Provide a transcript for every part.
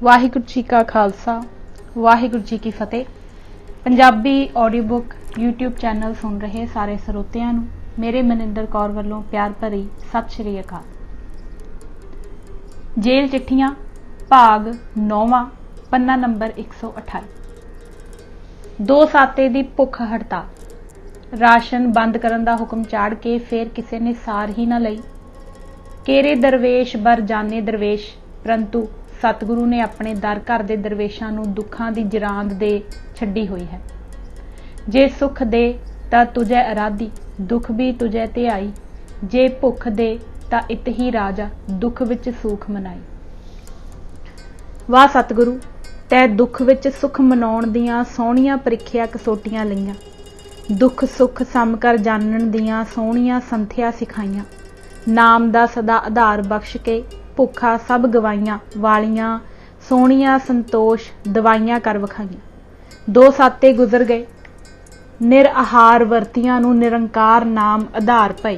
वाहिगुरू जी का खालसा वाहिगुरू जी की फतेह। Punjabi audio book YouTube channel सुन रहे सारे ਸਰੋਤਿਆਂ ਨੂੰ मेरे ਮਨਿੰਦਰ कौर ਵੱਲੋਂ प्यार भरी सत श्री अकाल। जेल चिट्ठियां भाग 9वां पन्ना नंबर 128। 2 साते दी भुख हड़ताल। राशन बंद करन दा हुक्म चाड़ के फिर किसी ने सार ही ना लई। केरे दरवेश बर जाने दरवेश, परंतु सतगुरु ने अपने दर घर दे दरवेशां नूं दुखां दी जरांद दे छड्डी होई है। जे सुख दे तां तुझे अराधी, दुख भी तुझे ध्याई। जे भुख दे तां इत ही राजा, दुख विच सुख मनाई। वाह सतगुरु, तै दुख विच सुख मनाउण दियां सोहणियां प्रीखिया कसोटियां लईआं। दुख सुख सम कर जानण दियां सोहणियां संथिया सिखाईआं। नाम दा सदा आधार बख्श के भुखा सब गवाइयां वालियां सोहणियां संतोष दवाइयां कर विखाईआं। 2 साते गुजर गए, निर आहार वरतियां नूं निरंकार नाम आधार पई।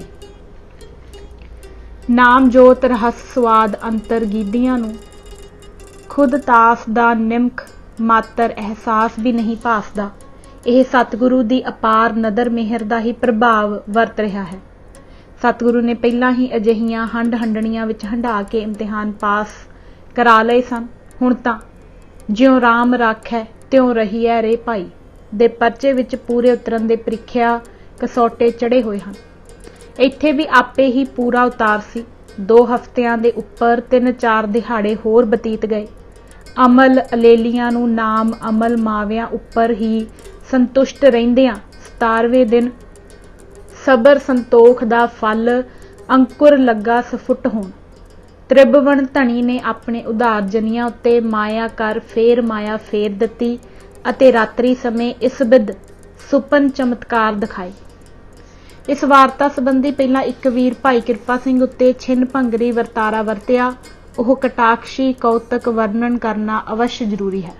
नाम जोत रहस स्वाद अंतर गीदियां नूं, खुद तास दा निमख मातर एहसास भी नहीं भासदा। यह सतगुरु दी अपार नदर मेहर दा ही प्रभाव वरत रहा है। सतगुरु ने पहला ही अजिहियां हंड हंडणियां विच हंडा के इम्तिहान पास करा लए सन। हुण तां ज्यों राम राखै त्यों रहीए रे भाई दे परचे विच पूरे उतरन दे प्रीखिया कसौटे चढ़े होए हन। इत्थे भी आपे ही पूरा उतार सी। 2 हफ्तियां दे उपर 3-4 दिहाड़े होर बतीत गए। अमल अलेलियां नूं नाम अमल मावियां उपर ही संतुष्ट रहिंदियां 17वें दिन सबर संतोख दा फल अंकुर लगा सफुट होण। त्रिभुवन धनी ने अपने उधार जनियां उत्ते माया कर फेर माया फेर दित्ती अते रात्रि समय इस बिद सुपन चमत्कार दिखाए। इस वार्ता संबंधी पहला एक वीर भाई किरपा सिंह उत्ते छिन भंगरी वरतारा वरतिया, ओह कटाक्षी कौतक वर्णन करना अवश्य जरूरी है।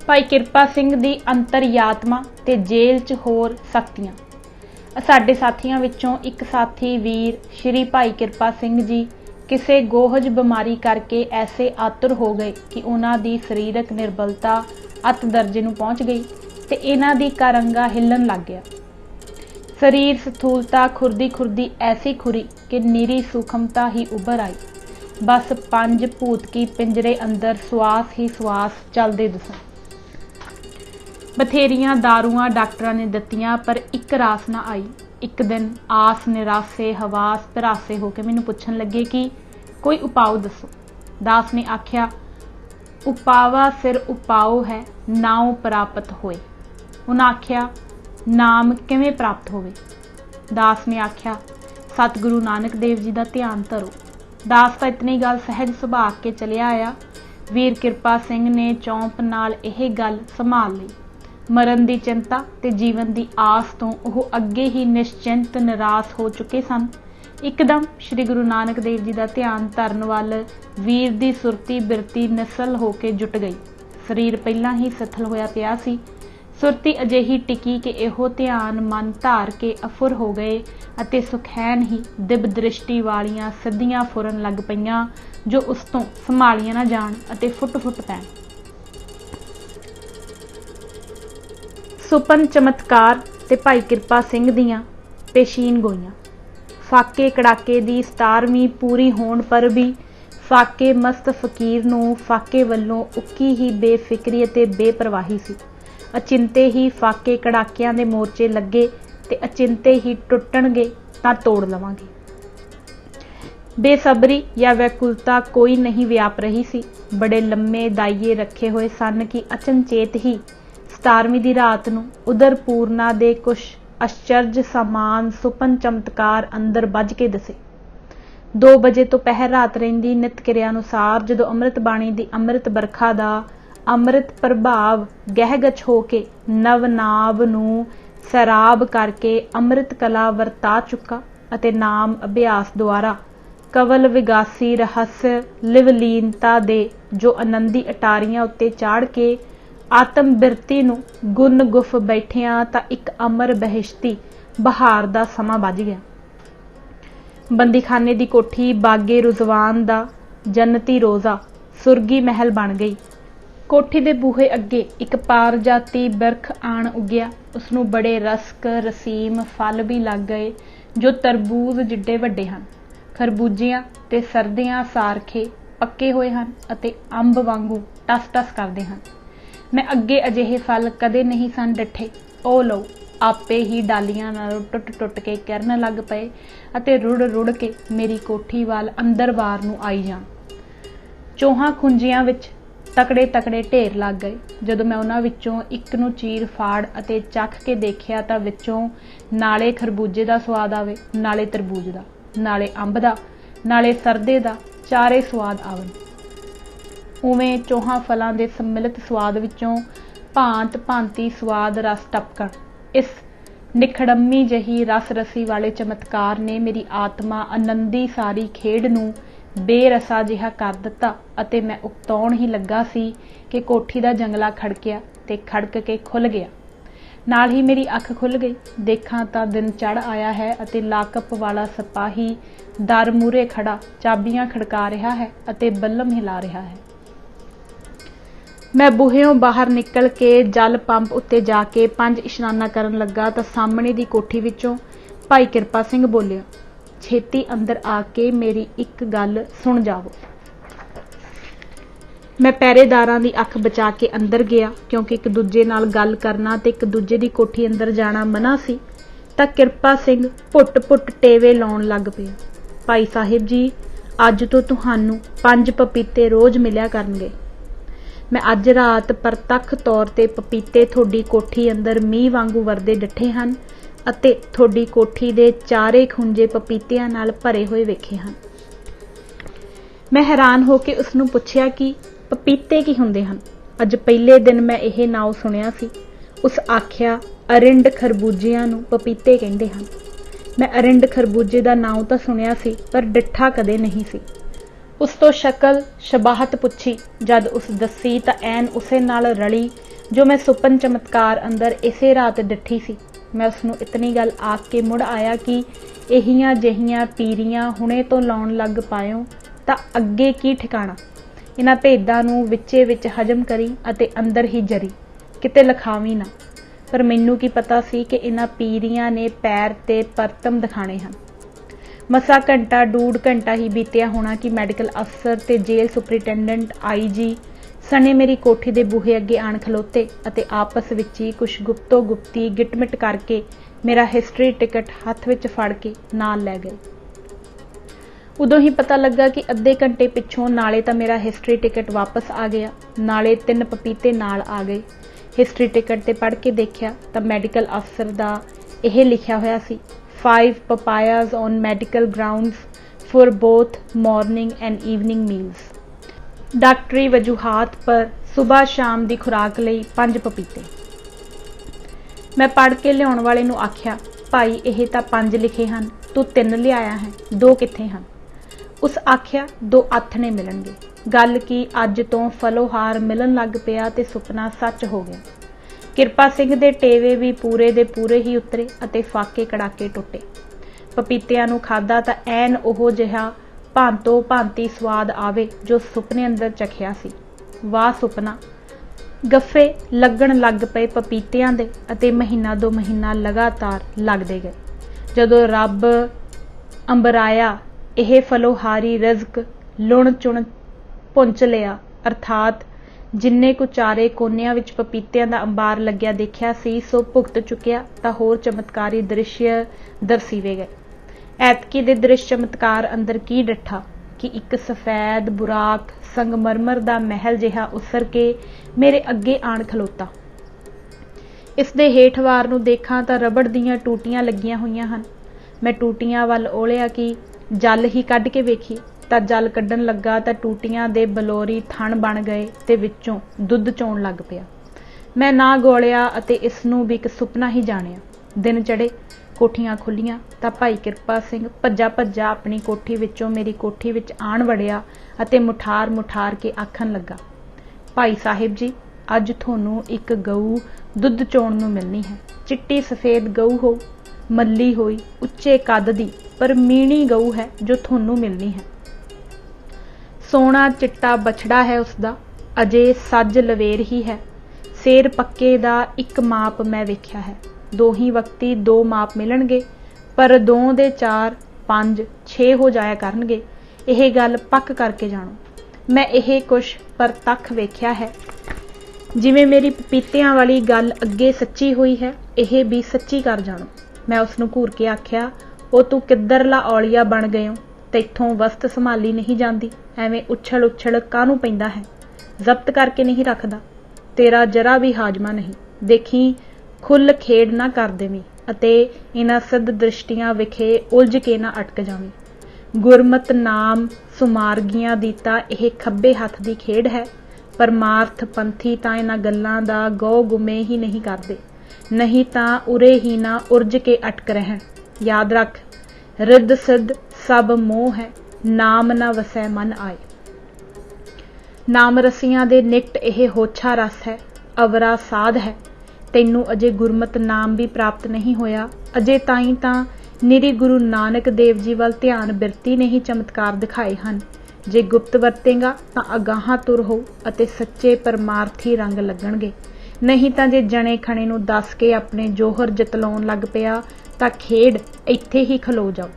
भाई किरपा सिंह दी अंतरयात्मा ते जेल च होर शक्तियां। साडे साथियां विचों एक साथी वीर श्री भाई किरपा सिंह जी किसी गोहज बीमारी करके ऐसे आतुर हो गए कि उन्हां दी सरीरक निर्बलता अत दर्जे नूं पहुंच गई ते इन्हां दी करंगा हिलन लग गया। शरीर स्थूलता खुरदी खुरदी ऐसी खुरी कि निरी सूखमता ही उभर आई। बस 5 भूत की पिंजरे अंदर श्वास ही श्वास चलदे दिसन। बथेरियां दारूआं डॉक्टरां ने दित्तियां पर एक रास ना आई। एक दिन आस निरासे हवास भरासे होके मैनू पुछन लगे कि कोई उपाव दसो। दास ने आख्या, उपावा सिर उपाओ है नाउ प्राप्त होए। उन्हें आख्या, नाम किवें प्राप्त होवे? दास ने आख्या, सतगुरु नानक देव जी का ध्यान धरो। दास तो इतनी गल सहज सुभा के चलिया आया। वीर किरपा सिंह ने चौंप नाल यह गल संभाल ली। मरण की चिंता ते जीवन की आस तो वह अगे ही निश्चिंत निराश हो चुके सन। एकदम श्री गुरु नानक देव जी का ध्यान धरन वाल वीर की सुरती बिरती निसल होके जुट गई। शरीर पहला ही सथल होया पिया सी। सुरती अजिही टिकी कि इहो ध्यान मन धार के अफुर हो गए अते सुखैन ही दिब दृष्टि वालियां सिद्धियां फुरन लग पईयां जो उस तो संभालियां ना जाण अते फुट फुट पैण। सुपन चमत्कार ते भाई किरपा सिंह दियां पेशीन गोईयां। फाके कड़ाके दी 17वीं पूरी होण पर भी फाके मस्त फकीर नूं फाके वल्लों उक्की ही बेफिक्री अते बेपरवाही सी। अचिंते ही फाके कड़ाकियां दे मोर्चे लगे ते अचिंते ही टुटणगे तां तोड़ लवांगे। बेसबरी या व्याकुलता कोई नहीं व्याप रही सी। बड़े लम्मे दाइये रखे हुए सन कि अचनचेत ही 17वीं दी रात नूं उधर पूर्णा दे कुछ आश्चर्य समान सुपन चमत्कार अंदर बज के दसे। 2 बजे तो पहर रात रहिंदी नित किरिया अनुसार जदों अमृत बाणी दी अमृत बरखा दा अमृत प्रभाव गहगच हो के नवनाब नूं सैराब करके अमृत कला वरता चुका अते नाम अभ्यास द्वारा कवल विगासी रहस्य लिवलीनता दे जो आनंदी अटारियां उत्ते चाड़ के आत्म बिरती नूं गुन गुफ बैठिया तां एक अमर बहिश्ती बहार दा समा बज गया। ਬੰਦੀਖਾਨੇ ਦੀ ਕੋਠੀ ਬਾਗੇ ਰੁਜ਼ਵਾਨ ਦਾ ਜੰਨਤੀ ਰੋਜ਼ਾ ਸੁਰਗੀ ਮਹਿਲ ਬਣ ਗਈ। ਕੋਠੀ ਦੇ ਬੂਹੇ ਅੱਗੇ ਇੱਕ ਪਾਰਜਾਤੀ ਬਿਰਖ ਆਣ ਉੱਗਿਆ। ਉਸਨੂੰ ਬੜੇ ਰਸਕ ਰਸੀਮ ਫਲ ਵੀ ਲੱਗ ਗਏ ਜੋ ਤਰਬੂਜ਼ ਜਿੱਡੇ ਵੱਡੇ ਹਨ। ਖਰਬੂਜਿਆਂ ਤੇ ਸਰਦੀਆਂ ਸਾਰਖੇ ਪੱਕੇ ਹੋਏ ਹਨ ਅਤੇ ਅੰਬ ਵਾਂਗੂ ਟਸ-ਟਸ ਕਰਦੇ ਹਨ। ਮੈਂ ਅੱਗੇ ਅਜਿਹੇ ਫਲ ਕਦੇ ਨਹੀਂ ਸਨ ਡਿੱਠੇ। ਉਹ ਲਓ, ਆਪੇ ਹੀ ਡਾਲੀਆਂ ਨਾਲੋਂ ਟੁੱਟ-ਟੁੱਟ ਕੇ ਕਿਰਨ ਲੱਗ ਪਏ ਅਤੇ ਰੁੜ-ਰੁੜ ਕੇ ਮੇਰੀ ਕੋਠੀ ਵੱਲ ਅੰਦਰ ਬਾਰ ਨੂੰ ਆਈ ਜਾਣ। ਚੋਹਾਂ ਖੁੰਝੀਆਂ ਵਿੱਚ ਤਕੜੇ-ਤਕੜੇ ਢੇਰ ਲੱਗ ਗਏ। ਜਦੋਂ ਮੈਂ ਉਹਨਾਂ ਵਿੱਚੋਂ ਇੱਕ ਨੂੰ ਚੀਰ ਫਾੜ ਅਤੇ ਚੱਖ ਕੇ ਦੇਖਿਆ ਤਾਂ ਵਿੱਚੋਂ ਨਾਲੇ ਖਰਬੂਜੇ ਦਾ ਸਵਾਦ ਆਵੇ, ਨਾਲੇ ਤਰਬੂਜ ਦਾ, ਨਾਲੇ ਅੰਬ ਦਾ, ਨਾਲੇ ਸਰਦੇ ਦਾ, ਚਾਰੇ ਸਵਾਦ ਆਵਣ। ਉਵੇਂ ਚੋਹਾਂ ਫਲਾਂ ਦੇ ਸੰਮਿਲਿਤ ਸਵਾਦ ਵਿੱਚੋਂ ਭਾਂਤ-ਭਾਂਤੀ ਸਵਾਦ ਰਸ ਟਪਕਣ। ਇਸ ਨਿਖੜੰਮੀ ਜਿਹੀ ਰਸ-ਰਸੀ ਵਾਲੇ ਚਮਤਕਾਰ ਨੇ ਮੇਰੀ ਆਤਮਾ ਆਨੰਦੀ ਸਾਰੀ ਖੇਡ ਨੂੰ ਬੇਰਸਾ ਜਿਹਾ ਕਰ ਦਿੱਤਾ ਅਤੇ ਮੈਂ ਉਕਤਾਉਣ ਹੀ ਲੱਗਾ ਸੀ ਕਿ ਕੋਠੀ ਦਾ ਜੰਗਲਾ ਖੜਕਿਆ ਤੇ ਖੜਕ ਕੇ ਖੁੱਲ੍ਹ ਗਿਆ। ਨਾਲ ਹੀ ਮੇਰੀ ਅੱਖ ਖੁੱਲ੍ਹ ਗਈ। ਦੇਖਾਂ ਤਾਂ ਦਿਨ ਚੜ੍ਹ ਆਇਆ ਹੈ ਅਤੇ ਲਾਕਪ ਵਾਲਾ ਸਿਪਾਹੀ ਦਰ ਮੂਹਰੇ ਖੜਾ ਚਾਬੀਆਂ ਖੜਕਾ ਰਿਹਾ ਹੈ ਅਤੇ ਬੱਲਮ ਹਿਲਾ ਰਿਹਾ ਹੈ। ਮੈਂ ਬੂਹਿਓਂ ਬਾਹਰ ਨਿਕਲ ਕੇ ਜਲ ਪੰਪ ਉੱਤੇ ਜਾ ਕੇ 5 ਇਸ਼ਨਾਨਾਂ ਕਰਨ ਲੱਗਾ ਤਾਂ ਸਾਹਮਣੇ ਦੀ ਕੋਠੀ ਵਿੱਚੋਂ ਭਾਈ ਕਿਰਪਾ ਸਿੰਘ ਬੋਲਿਆ, ਛੇਤੀ ਅੰਦਰ ਆ ਕੇ ਮੇਰੀ ਇੱਕ ਗੱਲ ਸੁਣ ਜਾਵੋ। ਮੈਂ ਪਹਿਰੇਦਾਰਾਂ ਦੀ ਅੱਖ ਬਚਾ ਕੇ ਅੰਦਰ ਗਿਆ, ਕਿਉਂਕਿ ਇੱਕ ਦੂਜੇ ਨਾਲ ਗੱਲ ਕਰਨਾ ਤੇ ਇੱਕ ਦੂਜੇ ਦੀ ਕੋਠੀ ਅੰਦਰ ਜਾਣਾ ਮਨ੍ਹਾ ਸੀ। ਤਾਂ ਕਿਰਪਾ ਸਿੰਘ ਪੁੱਟ-ਪੁੱਟ ਟੇਵੇ ਲਾਉਣ ਲੱਗ ਪਿਆ। ਭਾਈ ਸਾਹਿਬ ਜੀ, ਅੱਜ ਤੋਂ ਤੁਹਾਨੂੰ 5 ਪਪੀਤੇ ਰੋਜ਼ ਮਿਲਿਆ ਕਰਨਗੇ। ਮੈਂ ਅੱਜ ਰਾਤ ਪ੍ਰਤੱਖ ਤੌਰ ਤੇ ਪਪੀਤੇ ਤੁਹਾਡੀ ਕੋਠੀ ਅੰਦਰ ਮੀਂਹ ਵਾਂਗੂ ਵਰਦੇ ਡਿੱਠੇ ਹਨ ਅਤੇ ਤੁਹਾਡੀ ਕੋਠੀ ਦੇ ਚਾਰੇ ਖੁੰਝੇ ਪਪੀਤਿਆਂ ਨਾਲ ਭਰੇ ਹੋਏ ਵੇਖੇ ਹਨ। ਮੈਂ ਹੈਰਾਨ ਹੋ ਕੇ ਉਸਨੂੰ ਪੁੱਛਿਆ ਕਿ ਪਪੀਤੇ ਕੀ ਹੁੰਦੇ ਹਨ। ਅੱਜ ਪਹਿਲੇ ਦਿਨ ਮੈਂ ਇਹ ਨਾਉ ਸੁਣਿਆ ਸੀ। ਉਸ ਆਖਿਆ, ਅਰਿੰਡ ਖਰਬੂਜਿਆਂ ਨੂੰ ਪਪੀਤੇ ਕਹਿੰਦੇ ਹਨ। ਮੈਂ ਅਰਿੰਡ ਖਰਬੂਜੇ ਦਾ ਨਾਉ ਤਾਂ ਸੁਣਿਆ ਸੀ ਪਰ ਡਿੱਠਾ ਕਦੇ ਨਹੀਂ ਸੀ। ਉਸ ਤੋਂ ਸ਼ਕਲ ਸ਼ਬਾਹਤ ਪੁੱਛੀ। ਜਦ ਉਸ ਦੱਸੀ ਤਾਂ ਐਨ ਉਸੇ ਨਾਲ ਰਲੀ ਜੋ ਮੈਂ ਸੁਪਨ ਚਮਤਕਾਰ ਅੰਦਰ ਇਸੇ ਰਾਤ ਡਿੱਠੀ ਸੀ। ਮੈਂ ਉਸਨੂੰ ਇਤਨੀ ਗੱਲ ਆਖ ਕੇ ਮੁੜ ਆਇਆ ਕਿ ਇਹੀਆਂ ਜਿਹੀਆਂ ਪੀਰੀਆਂ ਹੁਣੇ ਤੋਂ ਲਾਉਣ ਲੱਗ ਪਾਇਓ ਤਾਂ ਅੱਗੇ ਕੀ ਠਿਕਾਣਾ। ਇਹਨਾਂ ਭੇਦਾਂ ਨੂੰ ਵਿੱਚੇ ਵਿੱਚ ਹਜਮ ਕਰੀ ਅਤੇ ਅੰਦਰ ਹੀ ਜਰੀ, ਕਿਤੇ ਲਿਖਾਵੀਂ ਨਾ। ਪਰ ਮੈਨੂੰ ਕੀ ਪਤਾ ਸੀ ਕਿ ਇਹਨਾਂ ਪੀਰੀਆਂ ਨੇ ਪੈਰ ਤੇ ਪਰਤਮ ਦਿਖਾਣੇ ਹਨ। ਮਸਾਂ ਘੰਟਾ ਡੂਢ ਘੰਟਾ ਹੀ ਬੀਤਿਆ ਹੋਣਾ ਕਿ ਮੈਡੀਕਲ ਅਫਸਰ ਤੇ ਜੇਲ੍ਹ ਸੁਪਰਿੰਟੈਂਡੈਂਟ IG ਸਣੇ ਮੇਰੀ ਕੋਠੀ ਦੇ ਬੂਹੇ ਅੱਗੇ ਆਣ ਖਲੋਤੇ ਅਤੇ ਆਪਸ ਵਿੱਚ ਹੀ ਕੁਛ ਗੁਪਤੋ ਗੁਪਤੀ ਗਿਟਮਿਟ ਕਰਕੇ ਮੇਰਾ ਹਿਸਟਰੀ ਟਿਕਟ ਹੱਥ ਵਿੱਚ ਫੜ ਕੇ ਨਾਲ ਲੈ ਗਏ। ਉਦੋਂ ਹੀ ਪਤਾ ਲੱਗਾ ਕਿ ਅੱਧੇ ਘੰਟੇ ਪਿੱਛੋਂ ਨਾਲੇ ਤਾਂ ਮੇਰਾ ਹਿਸਟਰੀ ਟਿਕਟ ਵਾਪਸ ਆ ਗਿਆ, ਨਾਲੇ 3 ਪਪੀਤੇ ਨਾਲ ਆ ਗਏ। ਹਿਸਟਰੀ ਟਿਕਟ ਤੇ ਪੜ੍ਹ ਕੇ ਦੇਖਿਆ ਤਾਂ ਮੈਡੀਕਲ ਅਫਸਰ ਦਾ ਇਹ ਲਿਖਿਆ ਹੋਇਆ ਸੀ, 5 papayas on medical grounds for both morning and evening meals। ਡਾਕਟਰੀ ਵਜੂਹਾਤ ਪਰ ਸੁਬਾਹ ਸ਼ਾਮ ਦੀ ਖੁਰਾਕ ਲਈ 5 ਪਪੀਤੇ। ਮੈਂ ਪੜ੍ਹ ਕੇ ਲਿਆਉਣ ਵਾਲੇ ਨੂੰ ਆਖਿਆ, ਭਾਈ ਇਹ ਤਾਂ 5 ਲਿਖੇ ਹਨ, ਤੂੰ 3 ਲਿਆਇਆ ਹੈ, 2 ਕਿੱਥੇ ਹਨ। ਉਸ ਆਖਿਆ, 2 ਆਥਣੇ ਮਿਲਣਗੇ। ਗੱਲ ਕੀ ਅੱਜ ਤੋਂ ਫਲੋਹਾਰ ਮਿਲਣ ਲੱਗ ਪਿਆ ਤੇ ਸੁਪਨਾ ਸੱਚ ਹੋ ਗਿਆ। ਕਿਰਪਾ ਸਿੰਘ ਦੇ ਟੇਵੇ ਵੀ ਪੂਰੇ ਦੇ ਪੂਰੇ ਹੀ ਉਤਰੇ ਅਤੇ ਫਾਕੇ ਕੜਾਕੇ ਟੁੱਟੇ। ਪਪੀਤਿਆਂ ਨੂੰ ਖਾਧਾ ਤਾਂ ਐਨ ਉਹੋ ਜਿਹਾ ਭਾਂਤੋ ਭਾਂਤੀ ਸਵਾਦ ਆਵੇ ਜੋ ਸੁਪਨੇ ਅੰਦਰ ਚਖਿਆ ਸੀ। ਵਾਹ ਸੁਪਨਾ। ਗੱਫੇ ਲੱਗਣ ਲੱਗ ਪਏ ਪਪੀਤਿਆਂ ਦੇ ਅਤੇ ਮਹੀਨਾ 2 ਮਹੀਨਾ ਲਗਾਤਾਰ ਲੱਗਦੇ ਗਏ। ਜਦੋਂ ਰੱਬ ਅੰਬਰਾਇਆ ਇਹ ਫਲੋਹਾਰੀ ਰਿਜ਼ਕ ਲੁਣ ਚੁਣ ਪੁੰਚ ਲਿਆ, ਅਰਥਾਤ ਜਿੰਨੇ ਕੁ ਚਾਰੇ ਕੋਨਿਆਂ ਵਿੱਚ ਪਪੀਤਿਆਂ ਦਾ ਅੰਬਾਰ ਲੱਗਿਆ ਦੇਖਿਆ ਸੀ ਸੋ ਭੁਗਤ ਚੁੱਕਿਆ ਤਾਂ ਹੋਰ ਚਮਤਕਾਰੀ ਦ੍ਰਿਸ਼ ਦਰਸੀਵੇ ਗਏ। ਐਤਕੀ ਦੇ ਦ੍ਰਿਸ਼ ਚਮਤਕਾਰ ਅੰਦਰ ਕੀ ਡਿੱਠਾ ਕਿ ਇੱਕ ਸਫੈਦ ਬੁਰਾਕ ਸੰਗਮਰਮਰ ਦਾ ਮਹਿਲ ਜਿਹਾ ਉਸਰ ਕੇ ਮੇਰੇ ਅੱਗੇ ਆਣ ਖਲੋਤਾ। ਇਸ ਦੇ ਹੇਠਵਾਰ ਨੂੰ ਦੇਖਾਂ ਤਾਂ ਰਬੜ ਦੀਆਂ ਟੂਟੀਆਂ ਲੱਗੀਆਂ ਹੋਈਆਂ ਹਨ। ਮੈਂ ਟੂਟੀਆਂ ਵੱਲ ਓਲਿਆ ਕਿ ਜਲ ਹੀ ਕੱਢ ਕੇ ਵੇਖੀ ਤਾਂ ਜਲ ਕੱਢਣ ਲੱਗਾ ਤਾਂ ਟੂਟੀਆਂ ਦੇ ਬਲੋਰੀ ਥਣ ਬਣ ਗਏ ਤੇ ਵਿੱਚੋਂ ਦੁੱਧ ਚੋਣ ਲੱਗ ਪਿਆ। ਮੈਂ ਨਾ ਗੋਲਿਆ ਅਤੇ ਇਸ ਨੂੰ ਵੀ ਇੱਕ ਸੁਪਨਾ ਹੀ ਜਾਣਿਆ। ਦਿਨ ਚੜ੍ਹੇ, ਕੋਠੀਆਂ ਖੁੱਲੀਆਂ ਤਾਂ ਭਾਈ ਕਿਰਪਾ ਸਿੰਘ ਭੱਜਾ ਆਪਣੀ ਕੋਠੀ ਵਿੱਚੋਂ ਮੇਰੀ ਕੋਠੀ ਵਿੱਚ ਆਣ ਵੜਿਆ ਅਤੇ ਮੁਠਾਰ ਕੇ ਆਖਣ ਲੱਗਾ, ਭਾਈ ਸਾਹਿਬ ਜੀ, ਅੱਜ ਤੁਹਾਨੂੰ ਇੱਕ ਗਊ ਦੁੱਧ ਚੋਣ ਨੂੰ ਮਿਲਣੀ ਹੈ। ਚਿੱਟੀ ਸਫੇਦ ਗਊ ਹੋ, मल्ली हुई उच्चे कद दी पर मीणी गऊ है जो थोनू मिलनी है। सोना चिट्टा बछड़ा है उसदा, अजे सज लवेर ही है। सेर पक्के दा एक माप मैं वेख्या है। दो ही वक्ती दो माप मिलणगे, पर दो दे 4 5 6 हो जाया करनगे। यह गल पक्क करके जानो। मैं यह कुछ परतख वेख्या है। जिवें मेरी पपीतियां वाली गल अगे सच्ची हुई है, यह भी सच्ची कर जानो। मैं उसनूं घूर के आख्या, ओ तू किधरला औलिया बन गए हो, तैथों वस्त संभाली नहीं जाती, एवें उछल उछल काहनूं पैंदा है, जब्त करके नहीं रखदा, तेरा जरा भी हाजमा नहीं। देखी खुल खेड़ ना कर देवीं अते इन्हां सिद्ध दृष्टियां विखे उलझ के ना अटक जावीं। गुरमत नाम सुमारगियां दी तां इह खब्बे हथ दी खेड़ है। परमार्थ पंथी तां इन्हां गल्लां दा गौ गुमे ही नहीं करदे, नहीं तां उरे ही ना उरझ के अटक रहन। याद रख, रिद्ध सिद्ध सब मोह है, नाम ना वसै मन आए। नाम रसियां दे निकट यह होछा रस है, अवरा साध है। तैनू अजे गुरमत नाम भी प्राप्त नहीं होया। अजे ताईं तां निरी गुरु नानक देव जी वाल ध्यान बिरती ने ही चमत्कार दिखाए हन। जे गुप्त वरतेगा तां अगाहां तुर हो अते सच्चे परमार्थी रंग लगणगे, नहीं तां जे जणे खणे नूं दस के अपने जोहर जतलाउण लग पिया तां खेड़ इत्थे ही खलो जाओ।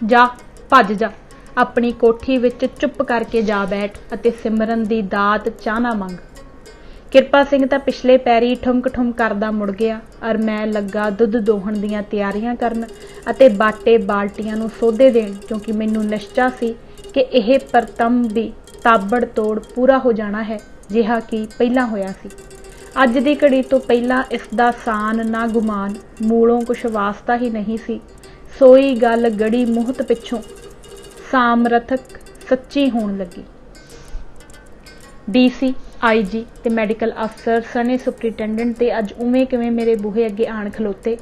जा भज जा, अपनी कोठी विच चुप करके जा बैठ अते सिमरन दी दात चाहना मंग। किरपा सिंह तां पिछले पैरी ठुमक ठुम करदा मुड़ गया और मैं लगा दुध दोहण दीआं तैयारियां करन अते बाटे बाल्टियां नूं सोधे देण, क्योंकि मैनूं निश्चा सी कि यह परतम भी ताबड़ तोड़ पूरा हो जाना है, जिहा कि पहिलां होया सी। अज दी घड़ी तो पहिलां इसदा सान ना गुमान, मूलों कुछ वास्ता ही नहीं सी। सोई गल गड़ी मुहत पिछों सामरथक सच्ची होण लगी। DC IG ते मैडिकल अफसर सने सुपरिटेंडेंट ते अज उवें किवें मेरे बूहे अगे आण खलोते।